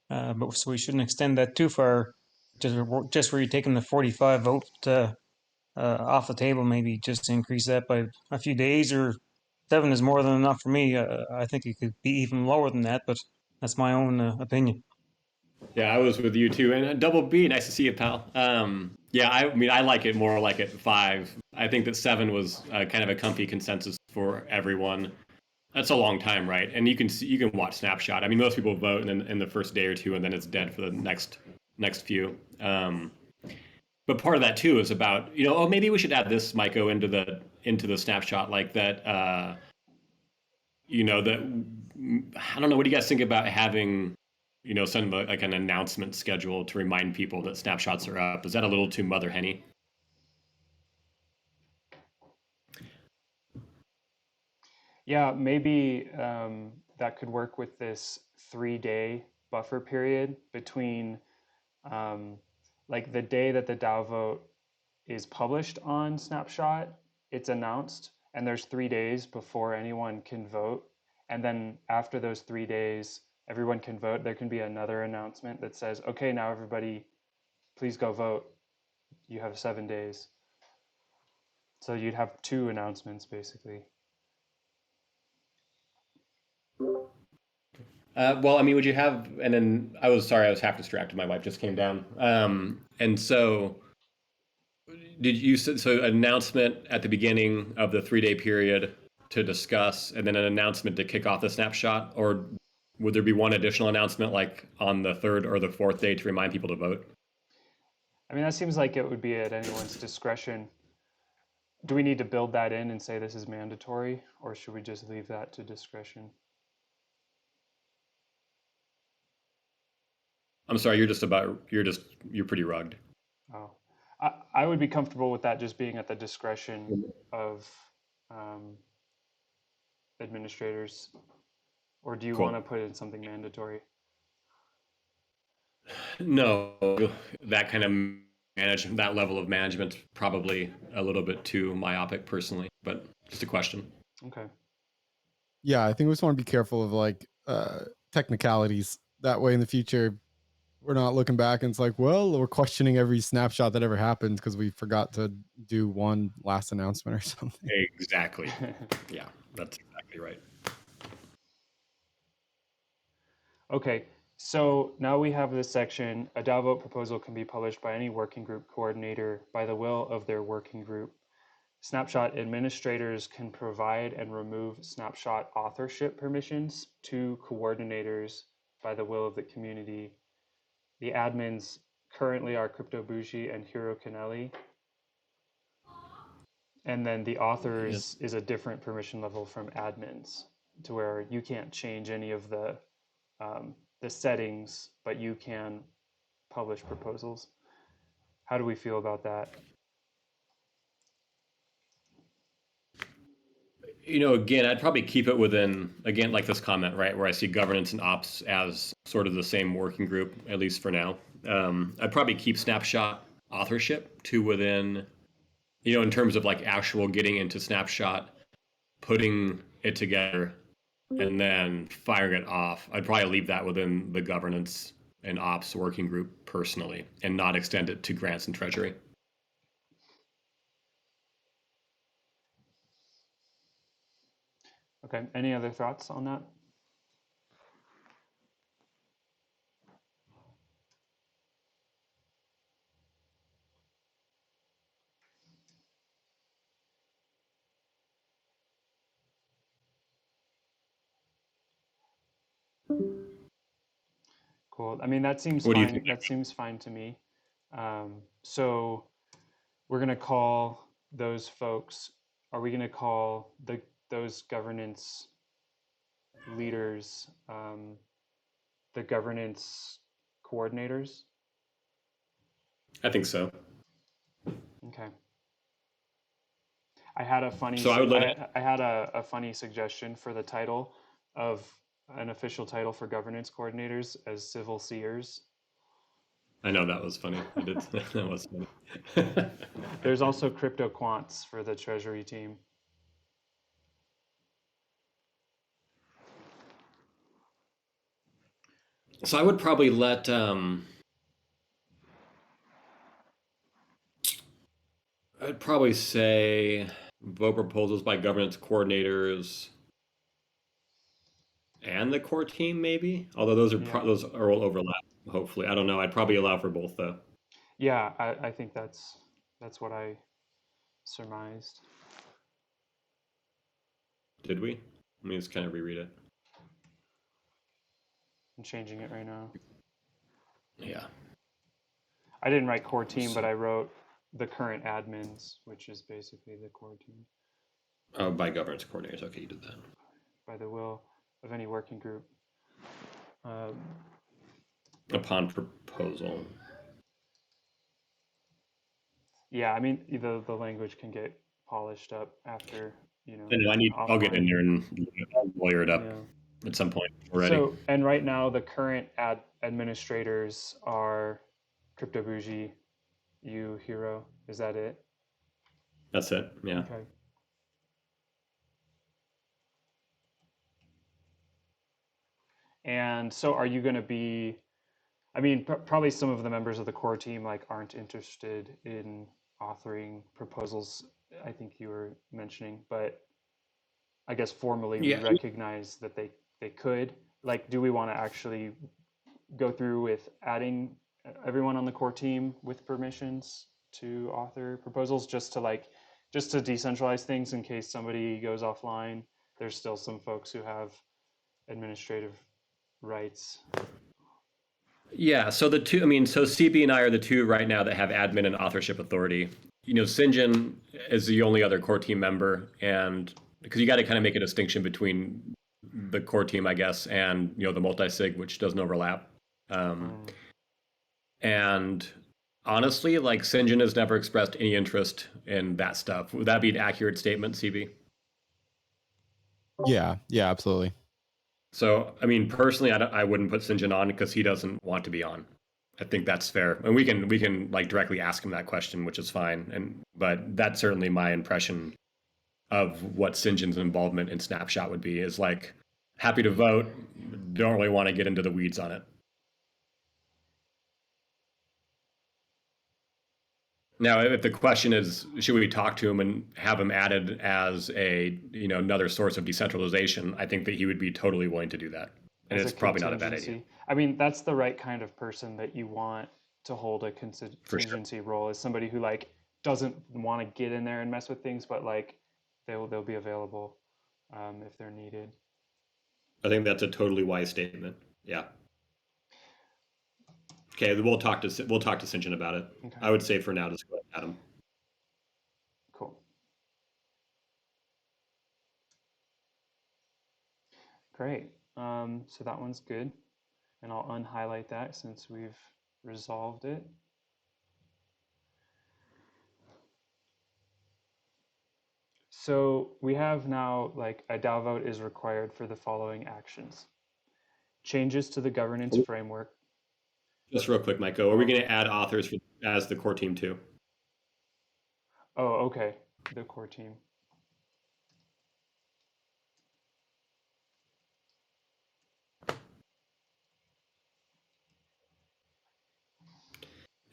S6: but so we shouldn't extend that too far. Just where you're taking the 45 vote off the table, maybe just increase that by a few days, or 7 is more than enough for me. I think it could be even lower than that, but that's my own opinion.
S2: Yeah, I was with you too. And Double B, nice to see you, pal. Yeah, I mean, I like it more like at 5. I think that 7 was kind of a comfy consensus for everyone. That's a long time, right? And you can watch snapshot. I mean, most people vote in the first day or two, and then it's dead for the next few. But part of that too is about maybe we should add this, Maiko, into the snapshot like that. That I don't know. What do you guys think about having send like an announcement schedule to remind people that snapshots are up? Is that a little too mother henny?
S1: Yeah, maybe that could work with this 3-day buffer period between like the day that the DAO vote is published on Snapshot, it's announced, and there's 3 days before anyone can vote. And then after those 3 days, everyone can vote. There can be another announcement that says, okay, now everybody, please go vote. You have 7 days. So you'd have 2 announcements basically.
S2: Well, I mean, would you have? And then I was half distracted. My wife just came down, and so did you? So an announcement at the beginning of the 3-day period to discuss, and then an announcement to kick off the snapshot, or would there be one additional announcement like on the 3rd or the 4th day to remind people to vote?
S1: I mean, that seems like it would be at anyone's discretion. Do we need to build that in and say this is mandatory, or should we just leave that to discretion?
S2: I'm sorry, you're pretty rugged.
S1: Oh, I would be comfortable with that just being at the discretion of administrators. Or do you
S2: Cool.
S1: want to put in something mandatory?
S2: No, that kind of that level of management probably a little bit too myopic personally, but just a question.
S1: Okay.
S4: Yeah, I think we just want to be careful of like technicalities. That way in the future, we're not looking back and it's like, well, we're questioning every snapshot that ever happened because we forgot to do one last announcement or something.
S2: Exactly. Yeah, that's exactly right.
S1: Okay, so now we have this section. A DAO vote proposal can be published by any working group coordinator by the will of their working group. Snapshot administrators can provide and remove snapshot authorship permissions to coordinators by the will of the community. The admins currently are Crypto Bougie and Hiro Canelli. And then the authors is a different permission level from admins, to where you can't change any of the settings, but you can publish proposals. How do we feel about that?
S2: Again, I'd probably keep it within, again, like this comment, right, where I see governance and ops as sort of the same working group, at least for now. I'd probably keep snapshot authorship to within, in terms of like actual getting into snapshot, putting it together, and then firing it off. I'd probably leave that within the governance and ops working group personally, and not extend it to grants and treasury.
S1: Okay, any other thoughts on that? Cool. I mean, that seems
S2: What do you
S1: fine.
S2: think?
S1: That seems fine to me. So we're gonna call those folks. Are we gonna call those governance leaders the governance coordinators?
S2: I think so.
S1: Okay. I had a funny.
S2: So I would let
S1: I had a funny suggestion for the title of an official title for governance coordinators as civil seers.
S2: I know that was funny. I did. That was funny.
S1: There's also crypto quants for the treasury team.
S2: So I would probably let I'd probably say vote proposals by governance coordinators and the core team, maybe. Although those are
S1: Yeah.
S2: those are all overlap. Hopefully, I don't know. I'd probably allow for both though.
S1: Yeah, I think that's what I surmised.
S2: Did we? Let me just kind of reread it.
S1: I'm changing it right now.
S2: Yeah.
S1: I didn't write core team, but I wrote the current admins, which is basically the core team.
S2: Oh, by governance coordinators. Okay, you did that.
S1: By the will of any working group.
S2: Upon proposal.
S1: Yeah, I mean the language can get polished up after
S2: I'll get in
S1: offline.
S2: there and I'll lawyer it up
S1: Yeah.
S2: at some point already.
S1: So, and right now the current administrators are Crypto Bougie, you, Hero. Is that it?
S2: That's it. Yeah.
S1: Okay. And so, are you going to be? I mean, probably some of the members of the core team like aren't interested in authoring proposals. I think you were mentioning, but I guess formally we recognize that they could. Like, do we want to actually go through with adding everyone on the core team with permissions to author proposals, just to decentralize things in case somebody goes offline? There's still some folks who have administrative rights.
S2: Yeah, so the two, so CB and I are the two right now that have admin and authorship authority. Sinjin is the only other core team member, and because you got to kind of make a distinction between the core team, I guess, and the multi-sig, which doesn't overlap. And honestly, like Sinjin has never expressed any interest in that stuff. Would that be an accurate statement, CB?
S4: Yeah, absolutely.
S2: So, personally, I wouldn't put Sinjin on because he doesn't want to be on. I think that's fair, and we can like directly ask him that question, which is fine. But that's certainly my impression of what Sinjin's involvement in Snapshot would be, is like happy to vote, don't really want to get into the weeds on it. Now, if the question is, should we talk to him and have him added as a, another source of decentralization, I think that he would be totally willing to do that. And
S1: As
S2: it's
S1: a
S2: probably not a bad idea.
S1: contingency. I mean, that's the right kind of person that you want to hold a
S2: For sure.
S1: contingency role, is somebody who like doesn't want to get in there and mess with things, but like they'll be available if they're needed.
S2: I think that's a totally wise statement. Yeah. Okay, we'll talk to Sinjin about it.
S1: Okay.
S2: I would say for now, just go ahead, Adam.
S1: Cool. Great. So that one's good. And I'll unhighlight that since we've resolved it. So we have now like a DAO vote is required for the following actions. Changes to the governance framework.
S2: Just real quick, Michael, are we going to add authors as the core team too?
S1: Oh, okay. The core team.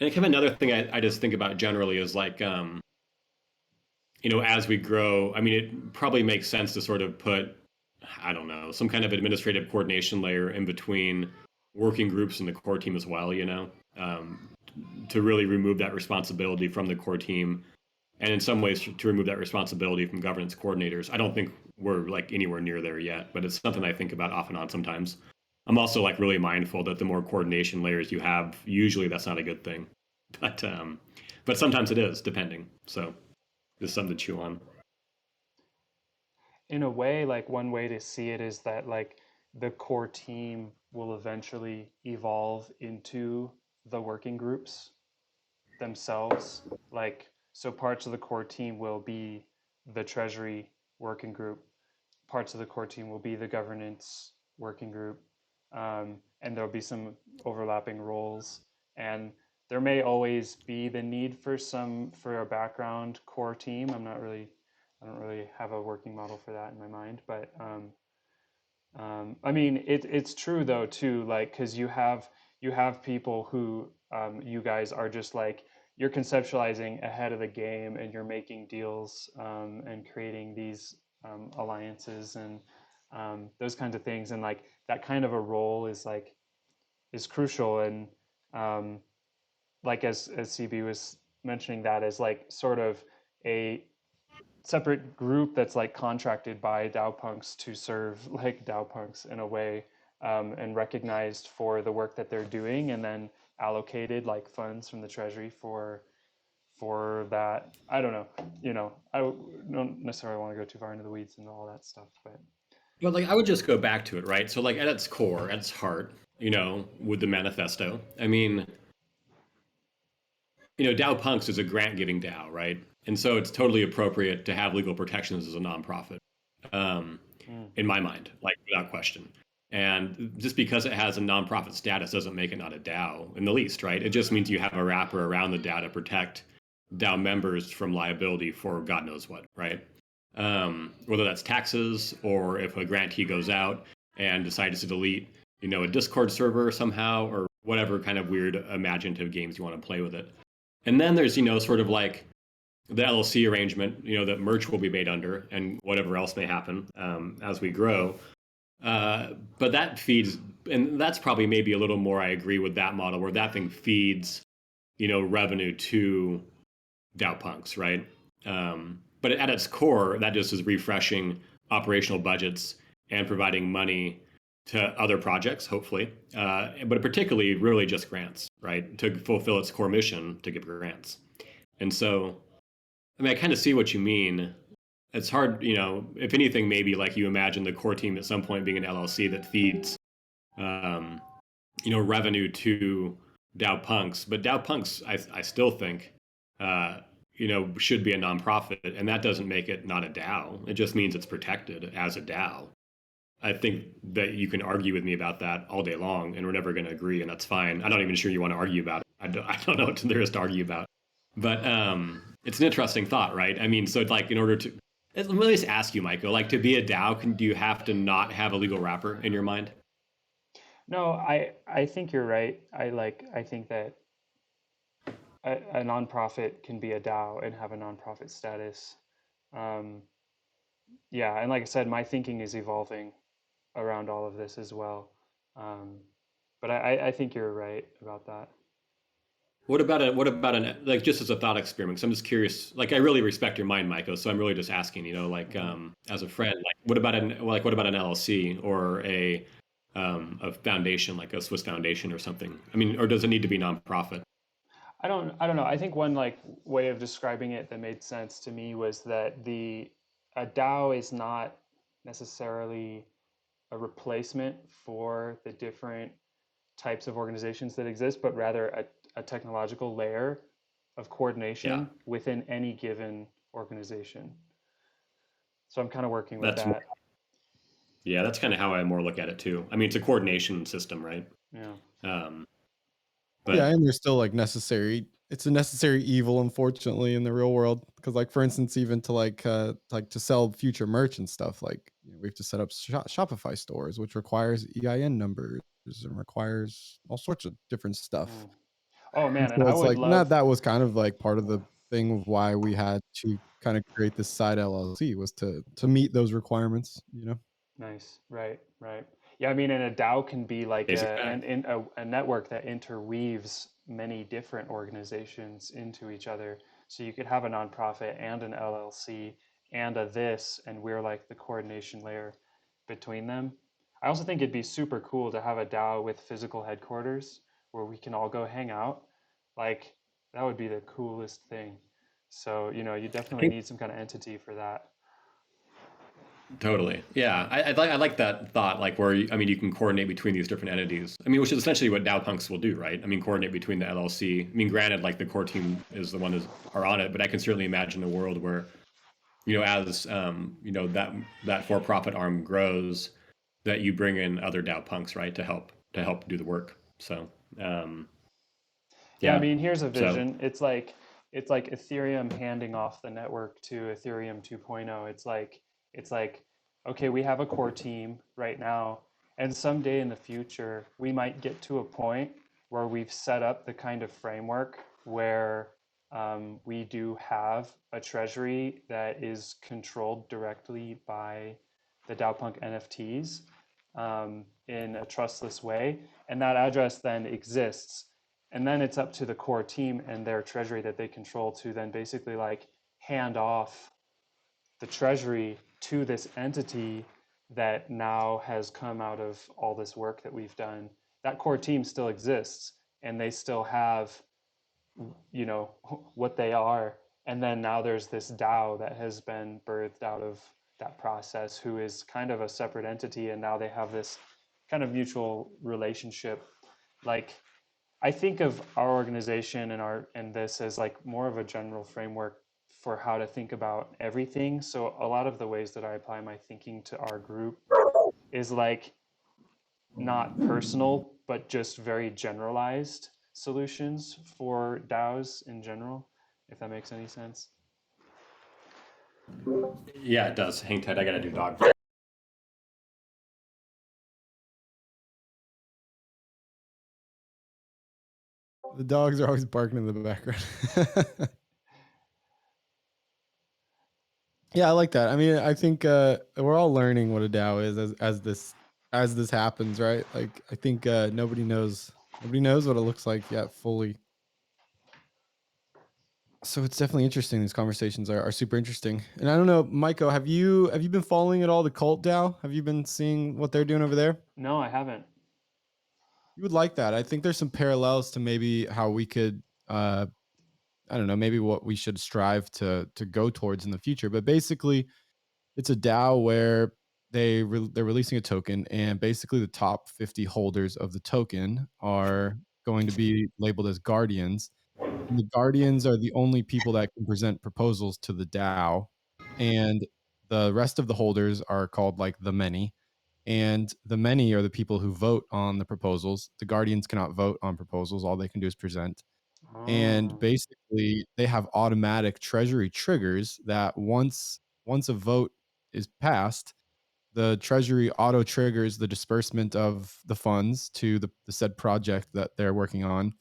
S2: And kind of another thing I just think about generally is like, as we grow, I mean, it probably makes sense to sort of put, I don't know, some kind of administrative coordination layer in between working groups and the core team as well, to really remove that responsibility from the core team. And in some ways to remove that responsibility from governance coordinators. I don't think we're like anywhere near there yet, but it's something I think about off and on sometimes. I'm also like really mindful that the more coordination layers you have, usually that's not a good thing. But sometimes it is, depending. So just something to chew on.
S1: In a way, like one way to see it is that like the core team will eventually evolve into the working groups themselves. Like, so parts of the core team will be the treasury working group, parts of the core team will be the governance working group, and there'll be some overlapping roles. And there may always be the need for a background core team. I don't really have a working model for that in my mind, but I mean, it's true though too, like, because you have people who you guys are just like, you're conceptualizing ahead of the game and you're making deals and creating these alliances and those kinds of things, and like that kind of a role is crucial. And like as CB was mentioning, that as like sort of a separate group that's like contracted by DAO punks to serve like DAO punks in a way, and recognized for the work that they're doing, and then allocated like funds from the treasury for that. I don't know, I don't necessarily want to go too far into the weeds and all that stuff, but
S2: like I would just go back to it, right? So like at its core, at its heart, with the manifesto, I mean, DAO Punks is a grant giving DAO, right? And so it's totally appropriate to have legal protections as a nonprofit, in my mind, like without question. And just because it has a nonprofit status doesn't make it not a DAO in the least, right? It just means you have a wrapper around the DAO to protect DAO members from liability for God knows what, right? Whether that's taxes or if a grantee goes out and decides to delete, a Discord server somehow, or whatever kind of weird imaginative games you want to play with it. And then there's, sort of like the LLC arrangement, that merch will be made under and whatever else may happen as we grow. But that feeds, and that's probably maybe a little more, I agree with that model, where that thing feeds, revenue to DAO punks, right? But at its core, that just is refreshing operational budgets and providing money to other projects, hopefully, but particularly really just grants, right? To fulfill its core mission to give grants. And so, I mean, I kind of see what you mean. It's hard, if anything, maybe like you imagine the core team at some point being an LLC that feeds, revenue to DAO punks. But DAO punks, I still think, should be a nonprofit, and that doesn't make it not a DAO. It just means it's protected as a DAO. I think that you can argue with me about that all day long, and we're never going to agree, and that's fine. I'm not even sure you want to argue about it. I don't know what there is to argue about. But it's an interesting thought, right? I mean, so like in order to, let me just ask you, Michael, like to be a DAO, do you have to not have a legal wrapper in your mind?
S1: No, I think you're right. I think that a nonprofit can be a DAO and have a nonprofit status. Um, yeah, and like I said, my thinking is evolving around all of this as well. Um, but I think you're right about that.
S2: What about an like just as a thought experiment? So I'm just curious. Like I really respect your mind, Michael. So I'm really just asking, like as a friend, like what about an LLC or a foundation like a Swiss foundation or something? I mean, or does it need to be nonprofit?
S1: I don't know. I think one like way of describing it that made sense to me was that a DAO is not necessarily a replacement for the different types of organizations that exist, but rather a technological layer of coordination
S2: Yeah,
S1: within any given organization. So I'm kind of working with
S2: that's more,
S1: that.
S2: yeah, that's kind of how I more look at it too. I mean, it's a coordination system, right?
S1: Yeah.
S2: Um,
S4: Yeah,
S2: but
S4: and there's still like necessary. It's a necessary evil, unfortunately, in the real world. Because, like, for instance, even to like to sell future merch and stuff, like we have to set up Shopify stores, which requires EIN numbers and requires all sorts of different stuff.
S1: Mm. Oh
S4: And
S1: man, and
S4: so
S1: I
S4: it's
S1: would
S4: like not
S1: love.
S4: that was kind of like part of the thing of why we had to kind of create this side LLC was to meet those requirements.
S1: Nice. Right. Right. Yeah. I mean, and a DAO can be like
S2: basic fact.
S1: a network that interweaves many different organizations into each other. So you could have a nonprofit and an LLC and a this, and we're like the coordination layer between them. I also think it'd be super cool to have a DAO with physical headquarters where we can all go hang out. Like that would be the coolest thing. So, you
S2: I
S1: definitely
S2: think
S1: need some kind of entity for that.
S2: totally. Yeah, I like that thought, like where I mean, you can coordinate between these different entities. I mean, which is essentially what DAO punks will do, right? I mean, coordinate between the LLC. I mean, granted, like the core team is the one that are on it, but I can certainly imagine a world where, as that for-profit arm grows, that you bring in other DAO punks, right, to help do the work. So, um,
S1: Yeah, I
S2: yeah.
S1: mean, here's a
S2: So
S1: vision. It's like Ethereum handing off the network to Ethereum 2.0. It's like okay, we have a core team right now, and someday in the future, we might get to a point where we've set up the kind of framework where we do have a treasury that is controlled directly by the DAOPunk NFTs in a trustless way, and that address then exists, and then it's up to the core team and their treasury that they control to then basically like hand off the treasury to this entity that now has come out of all this work that we've done. That core team still exists and they still have, you know, what they are. And then now there's this DAO that has been birthed out of that process, who is kind of a separate entity. And now they have this kind of mutual relationship. Like, I think of our organization and this as like more of a general framework for how to think about everything. So a lot of the ways that I apply my thinking to our group is like not personal, but just very generalized solutions for DAOs in general, if that makes any sense.
S2: yeah, it does. Hang tight. I gotta do dog.
S4: The dogs are always barking in the background. Yeah, I like that. I mean, I think we're all learning what a DAO is as this happens, right? Like, I think nobody knows what it looks like yet fully. So it's definitely interesting. These conversations are super interesting. And I don't know, Maiko, have you been following at all the cult DAO? Have you been seeing what they're doing over there?
S1: No, I haven't.
S4: You would like that. I think there's some parallels to maybe how we could I don't know, maybe what we should strive to go towards in the future. But basically, it's a DAO where they're releasing a token, and basically the top 50 holders of the token are going to be labeled as guardians. And the guardians are the only people that can present proposals to the DAO, and the rest of the holders are called like the many. and the many are the people who vote on the proposals. The guardians cannot vote on proposals. All they can do is present. And
S1: Oh.
S4: basically they have automatic treasury triggers that once a vote is passed, the treasury auto triggers the disbursement of the funds to the said project that they're working on.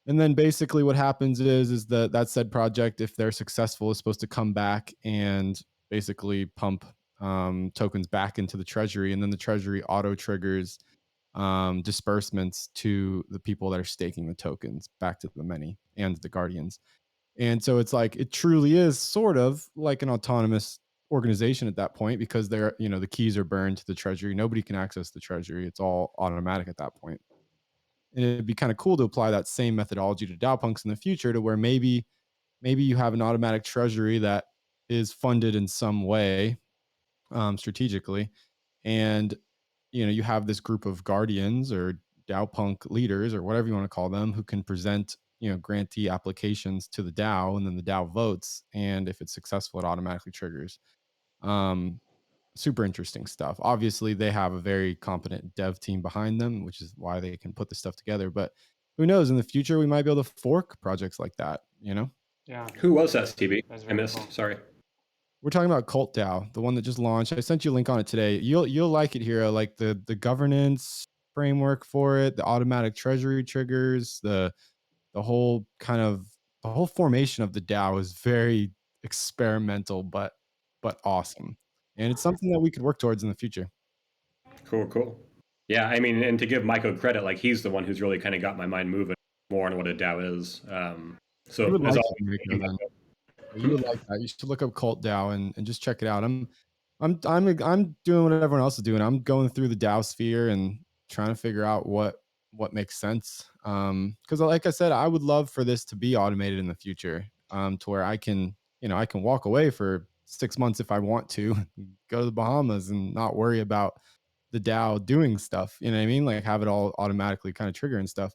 S4: And then basically what happens is that said project, if they're successful, is supposed to come back and basically pump tokens back into the treasury, and then the treasury auto triggers disbursements to the people that are staking the tokens back to the many and the guardians. And so it's like it truly is sort of like an autonomous organization at that point, because they're, the keys are burned to the treasury. Nobody can access the treasury. It's all automatic at that point. And it'd be kind of cool to apply that same methodology to DAO punks in the future, to where maybe you have an automatic treasury that is funded in some way, strategically, and you have this group of guardians or DAO punk leaders or whatever you want to call them, who can present grantee applications to the DAO, and then the DAO votes, and if it's successful, it automatically triggers. Super interesting stuff. Obviously, they have a very competent dev team behind them, which is why they can put this stuff together. But who knows? In the future, we might be able to fork projects like that.
S1: Yeah,
S2: Who was that, Stevie?
S1: that's
S2: I
S1: very
S2: missed.
S1: cool.
S2: Sorry.
S4: We're talking about Cult DAO, the one that just launched. I sent you a link on it today. You'll like it, Hero. Like the governance framework for it, the automatic treasury triggers, the whole the whole formation of the DAO is very experimental, but awesome. And it's something that we could work towards in the future.
S2: Cool. Yeah, I mean, and to give Michael credit, like he's the one who's really kind of got my mind moving more on what a DAO is. So
S4: You would
S2: as
S4: like
S2: always,
S4: it, Mariko, then.
S2: Hmm?
S4: You would like that. You should look up Cult DAO and just check it out. I'm doing what everyone else is doing. I'm going through the DAO sphere and trying to figure out what makes sense. Because like I said, I would love for this to be automated in the future. To where I can walk away for 6 months if I want to, go to the Bahamas and not worry about the DAO doing stuff. You know what I mean? Like have it all automatically kind of trigger and stuff.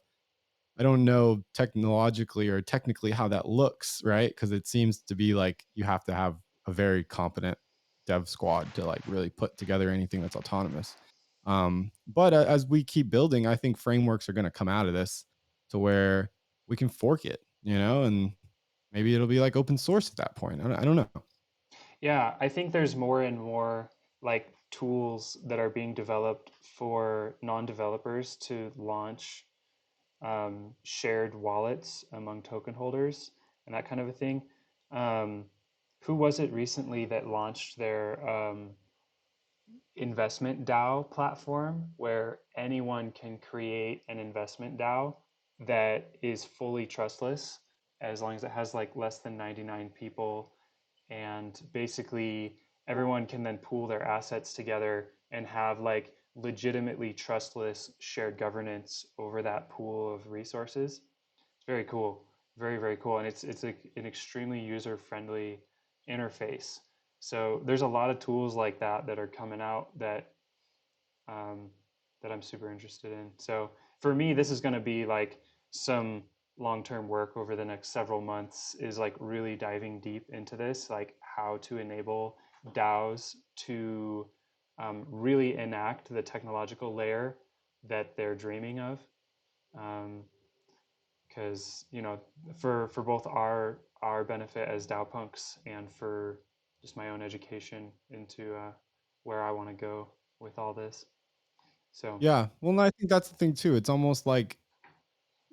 S4: I don't know technologically or technically how that looks, right? Because it seems to be like you have to have a very competent dev squad to like really put together anything that's autonomous. But as we keep building, I think frameworks are going to come out of this to where we can fork it, and maybe it'll be like open source at that point. I don't know.
S1: Yeah, I think there's more and more like tools that are being developed for non-developers to launch shared wallets among token holders and that kind of a thing. Um, who was it recently that launched their investment DAO platform where anyone can create an investment DAO that is fully trustless as long as it has like less than 99 people, and basically everyone can then pool their assets together and have like legitimately trustless shared governance over that pool of resources. It's very cool, very cool, and it's like an extremely user friendly interface. So there's a lot of tools like that that are coming out that um, that I'm super interested in. So for me, this is going to be like some long-term work over the next several months, is like really diving deep into this, like how to enable DAOs to really enact the technological layer that they're dreaming of. Because for both our benefit as DAO punks and for just my own education into where I want to go with all this. So
S4: Yeah. Well, I think that's the thing too. It's almost like,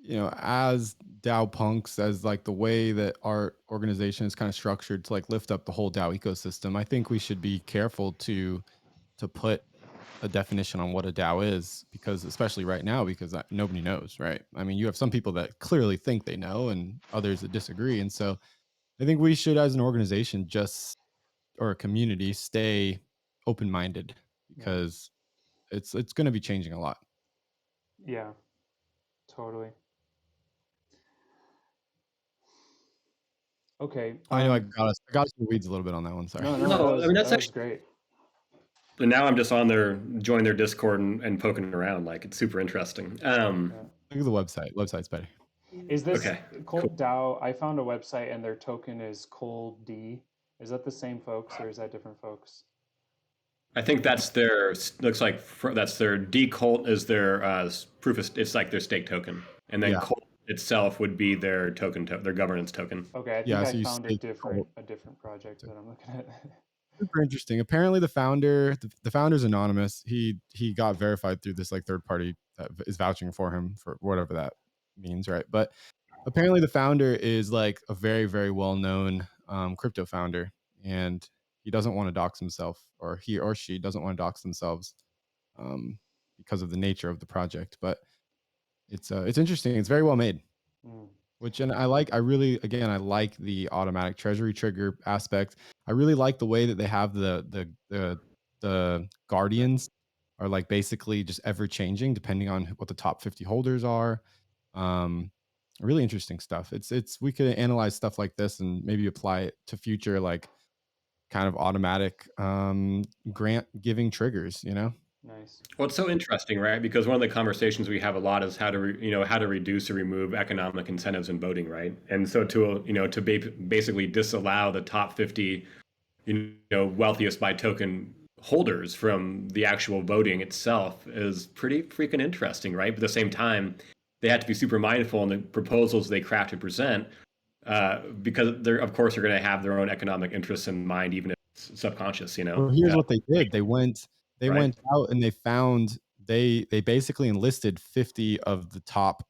S4: as DAO punks, as like the way that our organization is kind of structured to like lift up the whole DAO ecosystem, I think we should be careful to put a definition on what a DAO is, because especially right now, because nobody knows, right? I mean, you have some people that clearly think they know and others that disagree. And so I think we should, as an organization, or a community, stay open-minded, because it's going to be changing a lot.
S1: yeah, totally. Okay.
S4: I know I got us in the weeds a little bit on that one. Sorry.
S1: No,
S2: No, I mean that's
S1: that was
S2: actually.
S1: great.
S2: And now I'm just on there, joining their Discord and poking around. Like it's super interesting.
S1: Yeah.
S4: Look at the website. Website's better.
S1: Is this
S2: Okay,
S1: Cold DAO? I found a website and their token is Cold D. Is that the same folks or is that different folks?
S2: I think that's their looks like that's their decult is their proof of it's like their stake token, and then
S4: Yeah.
S2: cult itself would be their their governance token.
S1: Okay, I think
S4: Yeah,
S1: I
S4: so you
S1: found
S4: stake
S1: a different project that I'm looking at.
S4: super interesting. Apparently, the founder's anonymous. He got verified through this like third party that is vouching for him for whatever that means, right? But apparently, the founder is like a very very well known crypto founder, and he doesn't want to dox himself, or he or she doesn't want to dox themselves um, because of the nature of the project. But it's interesting. It's very well made.
S1: Mm,
S4: Which and I really again I like the automatic treasury trigger aspect. I really like the way that they have the guardians are like basically just ever changing depending on what the top 50 holders are. Um really interesting stuff. It's we could analyze stuff like this and maybe apply it to future like kind of automatic grant giving triggers, you know?
S1: nice.
S2: Well, it's so interesting, right? Because one of the conversations we have a lot is how to, how to reduce or remove economic incentives in voting, right? And so to, to basically disallow the top 50, wealthiest by token holders from the actual voting itself is pretty freaking interesting, right? But at the same time, they have to be super mindful in the proposals they craft and present, because they're, of course, are going to have their own economic interests in mind, even if it's subconscious,
S4: Well, here's what they
S2: like,
S4: did. They
S2: right?
S4: went out and they found they basically enlisted 50 of the top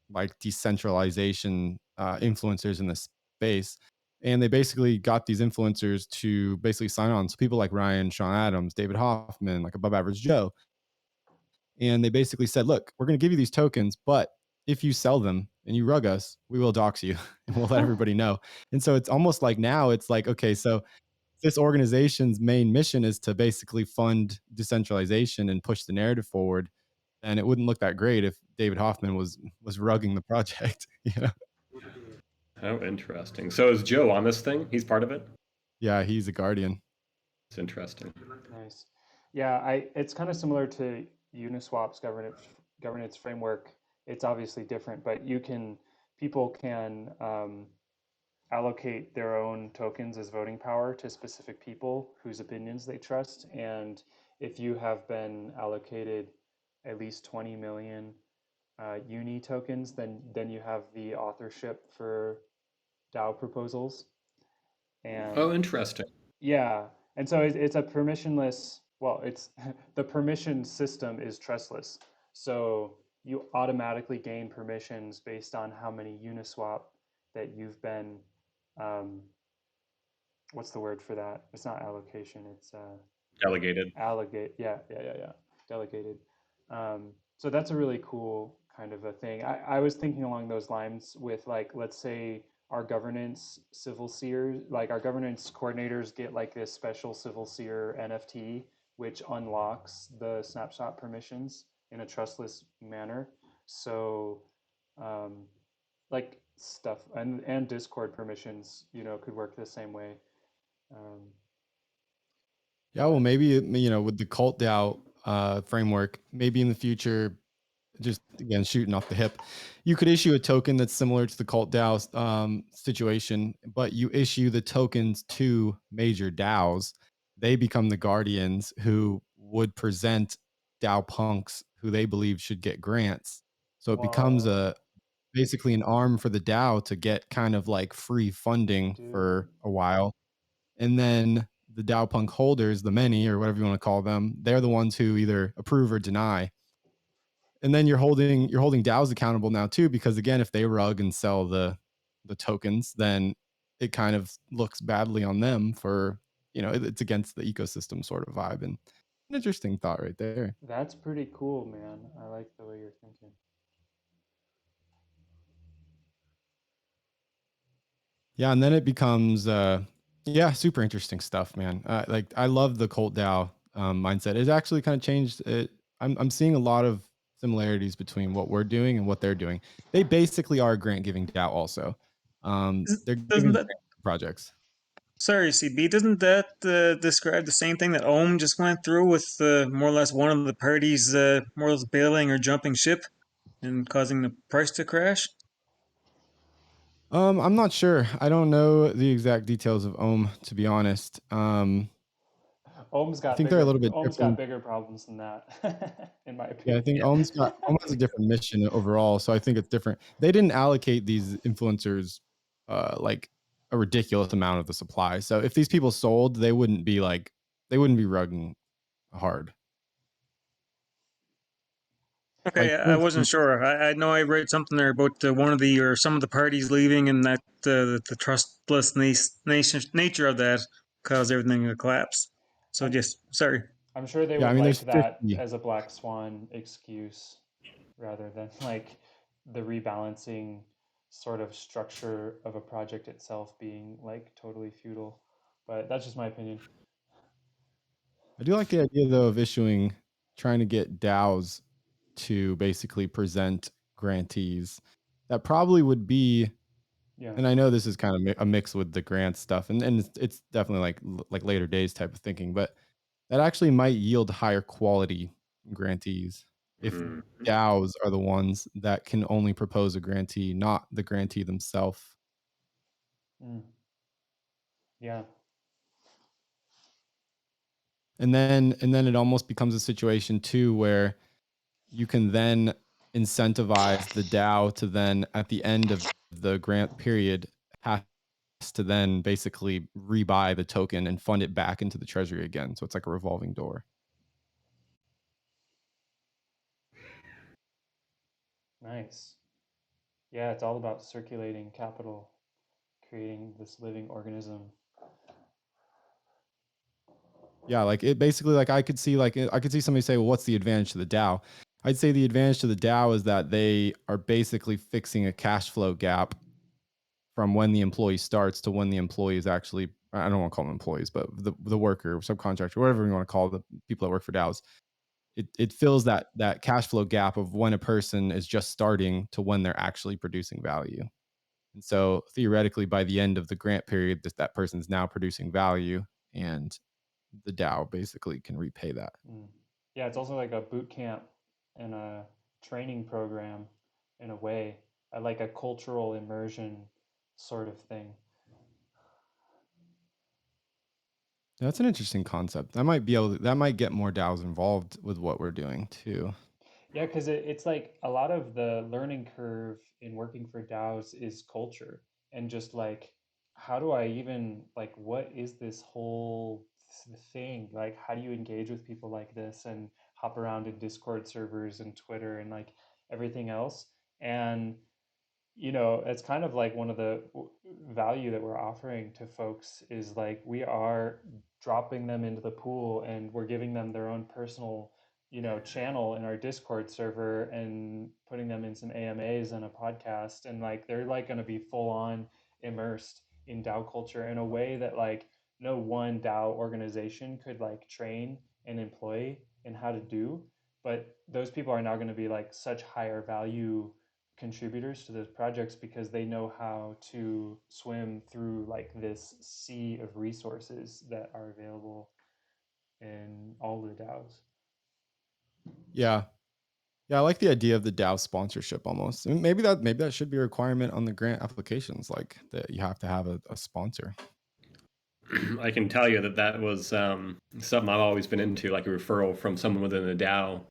S4: like decentralization influencers in the space. And they basically got these influencers to basically sign on. So people like Ryan, Sean Adams, David Hoffman, like Above Average Joe. And they basically said, look, we're going to give you these tokens, but if you sell them and you rug us, we will dox you and we'll let everybody know. And so it's almost like now it's like, okay, so this organization's main mission is to basically fund decentralization and push the narrative forward. And it wouldn't look that great if David Hoffman was rugging the project. You know?
S2: How interesting. So is Joe on this thing? He's part of it?
S4: Yeah, he's a guardian.
S2: It's interesting.
S1: Nice. Yeah, it's kind of similar to Uniswap's governance framework. It's obviously different, but people can allocate their own tokens as voting power to specific people whose opinions they trust. And if you have been allocated at least 20 million uni tokens, then you have the authorship for DAO proposals. And
S2: Oh, interesting.
S1: yeah, and so it's a permissionless. Well, it's the permission system is trustless. So you automatically gain permissions based on how many Uniswap that you've been. Um, what's the word for that? It's not allocation. It's
S2: Delegated.
S1: allegate. Yeah. Delegated. So that's a really cool kind of a thing. I was thinking along those lines with like, let's say our governance civil seer, like our governance coordinators get like this special civil seer NFT, which unlocks the snapshot permissions in a trustless manner. So, like stuff and Discord permissions, could work the same way. Um,
S4: Yeah, well,
S1: but
S4: maybe with the cult DAO framework, maybe in the future, just again shooting off the hip, you could issue a token that's similar to the cult DAO situation, but you issue the tokens to major DAOs. They become the guardians who would present DAO punks who they believe should get grants. So it becomes
S1: whoa,
S4: basically an arm for the DAO to get kind of like free funding
S1: dude.
S4: for a while. And then the DAO punk holders, the many or whatever you want to call them, they're the ones who either approve or deny. And then you're holding DAOs accountable now too, because again, if they rug and sell the tokens, then it kind of looks badly on them for it's against the ecosystem sort of vibe. And an interesting thought right there.
S1: That's pretty cool, man. I like the way you're thinking.
S4: Yeah, and then it becomes yeah, super interesting stuff, man. Like I love the cult DAO mindset. It's actually kind of changed it. I'm seeing a lot of similarities between what we're doing and what they're doing. They basically are a grant giving DAO also. They're
S6: Doesn't
S4: giving
S6: that,
S4: projects.
S6: sorry, CB, doesn't that describe the same thing that Ohm just went through with more or less one of the parties more or less bailing or jumping ship and causing the price to crash?
S4: I'm not sure. I don't know the exact details of Ohm, to be honest. I think they're a little bit
S1: Ohm's got
S4: different.
S1: bigger problems than that, in my
S4: Yeah, I
S1: opinion.
S4: think Ohm has a different mission overall, so I think it's different. They didn't allocate these influencers like a ridiculous amount of the supply. So if these people sold, they wouldn't be rugging hard.
S6: Okay,
S4: Like
S6: I
S4: for
S6: wasn't
S4: instance,
S6: sure. I know I read something there about one of the or some of the parties leaving, and that the trustless nature of that caused everything to collapse. So
S1: I'm
S6: just sorry.
S1: I'm sure they
S4: yeah, I
S1: would
S4: mean there's
S1: like that
S4: 50.
S1: as a black swan excuse rather than like the rebalancing sort of structure of a project itself being like totally futile. But that's just my opinion.
S4: I do like the idea though of trying to get DAOs to basically present grantees. That probably would be,
S1: Yeah.
S4: and I know this is kind of a mix with the grant stuff, and it's definitely like later days type of thinking, but that actually might yield higher quality grantees if
S2: Mhm.
S4: DAOs are the ones that can only propose a grantee, not the grantee themselves.
S1: Mm. Yeah.
S4: And then it almost becomes a situation too where you can then incentivize the DAO to then at the end of the grant period has to then basically rebuy the token and fund it back into the treasury again. So it's like a revolving door.
S1: Nice. Yeah, it's all about circulating capital, creating this living organism.
S4: Yeah, like it basically like I could see somebody say, well, what's the advantage to the DAO? I'd say the advantage to the DAO is that they are basically fixing a cash flow gap from when the employee starts to when the employee is actually, I don't want to call them employees, but the worker, subcontractor, whatever you want to call the people that work for DAOs. It fills that cash flow gap of when a person is just starting to when they're actually producing value. And so theoretically, by the end of the grant period, that person's now producing value, and the DAO basically can repay that.
S1: Mm. Yeah, it's also like a boot camp and a training program in a way, like a cultural immersion sort of thing.
S4: That's an interesting concept. That might get more DAOs involved with what we're doing too.
S1: Yeah, because it's like a lot of the learning curve in working for DAOs is culture and just like, how do I even, like, what is this whole thing? Like, how do you engage with people like this and hop around in Discord servers and Twitter and like everything else? And it's kind of like one of the value that we're offering to folks is like we are dropping them into the pool and we're giving them their own personal, channel in our Discord server and putting them in some AMAs and a podcast. And like they're like going to be full on immersed in DAO culture in a way that like no one DAO organization could like train an employee in how to do. But those people are now going to be like such higher value contributors to those projects because they know how to swim through like this sea of resources that are available in all the DAOs.
S4: Yeah. Yeah, I like the idea of the DAO sponsorship almost. I mean, maybe that should be a requirement on the grant applications, like that you have to have a sponsor.
S2: I can tell you that was something I've always been into, like a referral from someone within the DAO,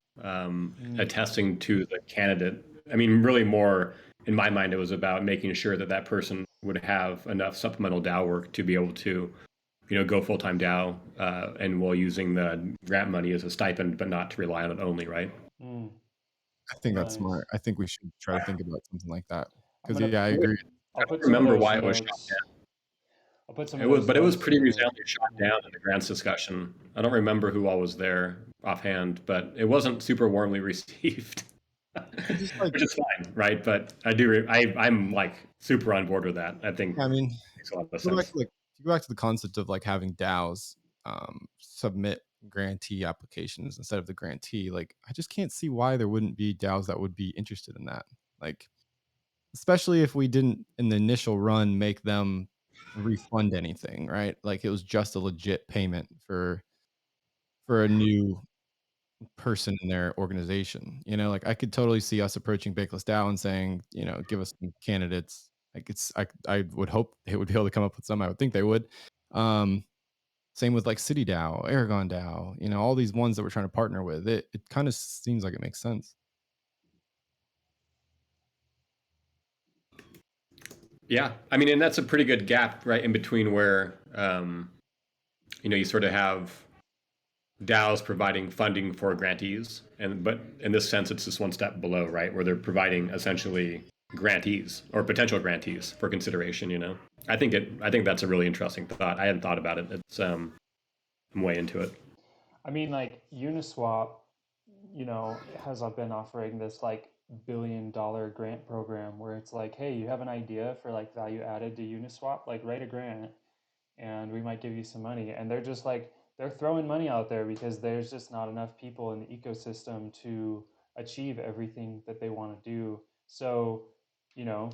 S2: attesting to the candidate. I mean, really more in my mind, it was about making sure that person would have enough supplemental DAO work to be able to, go full-time DAO, and while using the grant money as a stipend, but not to rely on it only, right?
S1: Mm,
S4: I think that's
S1: nice.
S4: smart. I think we should try to think about something like that.
S1: I'm
S4: Because
S1: gonna.
S4: yeah, I agree.
S1: I'll
S2: I don't
S1: put some of
S2: remember
S1: those
S2: why it was shot
S1: notes. I'll put some
S2: It
S1: of
S2: was,
S1: those
S2: but it was
S1: notes in
S2: pretty
S1: the.
S2: resoundingly shot
S1: Yeah.
S2: down in the grants discussion. I don't remember who all was there offhand, but it wasn't super warmly received,
S4: But just like,
S2: which is fine, right? But I do, I'm like super on board with that. I think
S4: I
S2: it
S4: mean,
S2: makes a lot of
S4: go back
S2: sense.
S4: to like if you go back to the concept of like having DAOs submit grantee applications instead of the grantee, like I just can't see why there wouldn't be DAOs that would be interested in that. Like, especially if we didn't in the initial run make them refund anything, right? Like it was just a legit payment for a new person in their organization. Like I could totally see us approaching Bakeless DAO and saying, give us some candidates. Like I would hope they would be able to come up with some. I would think they would. Um, Same with like City DAO, Aragon DAO, all these ones that we're trying to partner with. It kind of seems like it makes sense.
S2: Yeah, I mean, and that's a pretty good gap, right, in between where you sort of have DAOs providing funding for grantees, but in this sense, it's just one step below, right, where they're providing essentially grantees or potential grantees for consideration. I think that's a really interesting thought. I hadn't thought about it. It's I'm way into it.
S1: I mean, like Uniswap, has been offering this like $1 billion grant program where it's like, hey, you have an idea for like value added to Uniswap, like write a grant and we might give you some money. And they're just like, they're throwing money out there because there's just not enough people in the ecosystem to achieve everything that they want to do. So, you know,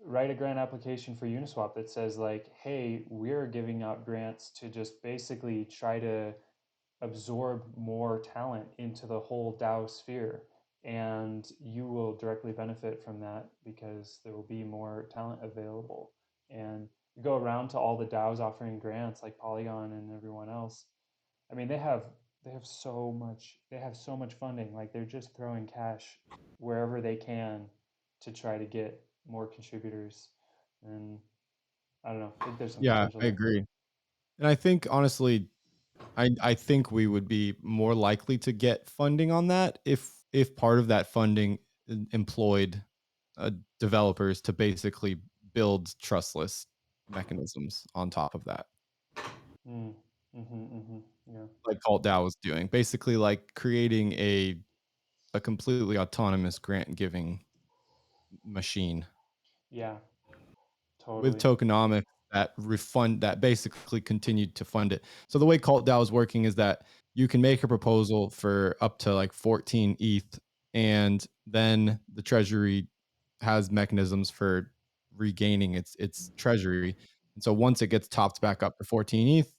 S1: write a grant application for Uniswap that says like, hey, we're giving out grants to just basically try to absorb more talent into the whole DAO sphere. And you will directly benefit from that because there will be more talent available. And you go around to all the DAOs offering grants like Polygon and everyone else. I mean, they have so much funding. Like they're just throwing cash wherever they can to try to get more contributors. And I don't know. I think there's some
S4: Yeah,
S1: potential
S4: I
S1: there.
S4: agree. And I think honestly, I think we would be more likely to get funding on that if part of that funding employed developers to basically build trustless mechanisms on top of that,
S1: Mm. Yeah.
S4: like Cult DAO was doing, basically like creating a completely autonomous grant giving machine
S1: Yeah.
S4: with
S1: Totally.
S4: tokenomics that basically continued to fund it. So the way Cult DAO is working is that you can make a proposal for up to like 14 ETH, and then the treasury has mechanisms for regaining its treasury. And so once it gets topped back up to 14 ETH,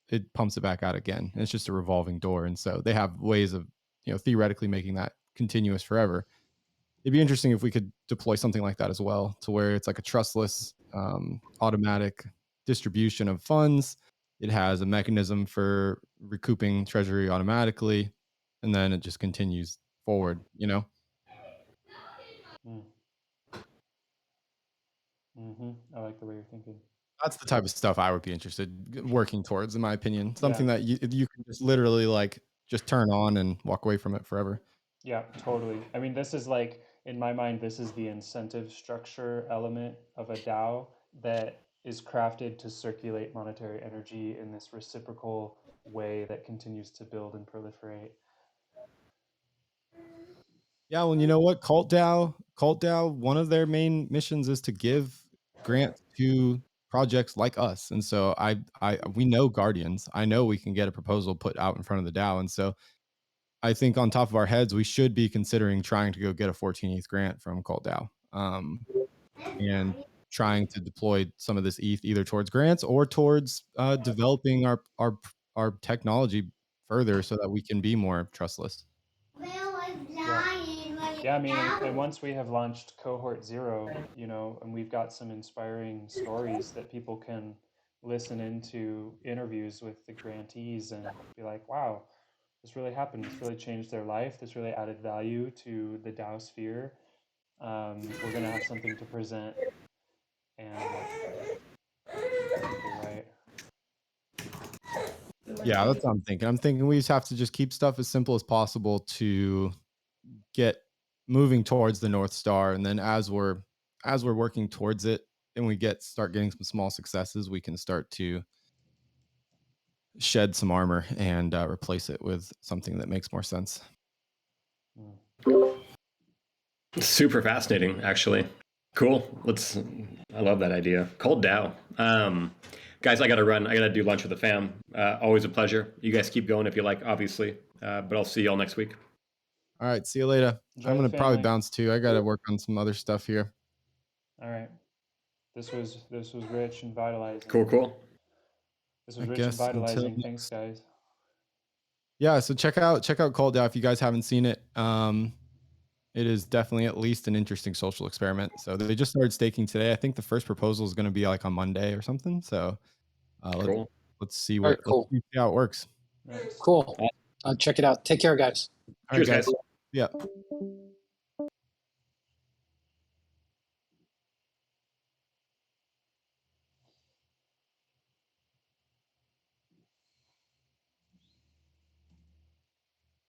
S4: it pumps it back out again. And it's just a revolving door. And so they have ways of, theoretically making that continuous forever. It'd be interesting if we could deploy something like that as well, to where it's like a trustless, automatic distribution of funds. It has a mechanism for recouping treasury automatically, and then it just continues forward.
S1: Mm. I like the way you're thinking.
S4: That's the type of stuff I would be interested working towards, in my opinion. Something
S1: Yeah.
S4: that you can just literally like just turn on and walk away from it forever.
S1: Yeah, totally. I mean, this is like, in my mind, this is the incentive structure element of a DAO that is crafted to circulate monetary energy in this reciprocal way that continues to build and proliferate.
S4: Yeah, well, you know what? Cult DAO, one of their main missions is to give grants to projects like us. And so we know Guardians. I know we can get a proposal put out in front of the DAO. And so I think on top of our heads, we should be considering trying to go get a 14th grant from Cult DAO. And trying to deploy some of this ETH either towards grants or towards developing our technology further so that we can be more trustless.
S1: Yeah, I mean, and once we have launched Cohort Zero, and we've got some inspiring stories that people can listen into interviews with the grantees and be like, wow, this really happened. This really changed their life. This really added value to the DAO sphere. We're going to have something to present. And I think you're right.
S4: Yeah, that's what I'm thinking. I'm thinking we just have to just keep stuff as simple as possible to get moving towards the North Star. And then as we're working towards it and we start getting some small successes, we can start to shed some armor and replace it with something that makes more sense.
S2: Super fascinating, actually. Cool. I love that idea. Cold DAO. Guys, I got to run. I got to do lunch with the fam. Always a pleasure. You guys keep going if you like, obviously. But I'll see y'all next week.
S4: All right. See you later.
S1: Enjoy
S4: I'm
S1: the
S4: going to probably
S1: family.
S4: bounce too. I got to work on some other stuff here.
S1: All right. This was rich and vitalizing.
S2: Cool.
S1: This was rich and vitalizing. Thanks, guys.
S4: Yeah, so check out Cold DAO if you guys haven't seen it. It is definitely at least an interesting social experiment. So they just started staking today. I think the first proposal is going to be like on Monday or something. So
S2: Cool.
S4: let's see
S7: All right, cool.
S4: let's see how it works.
S7: Cool. Check it out. Take care, guys.
S4: All right,
S2: Cheers, guys.
S4: Yeah.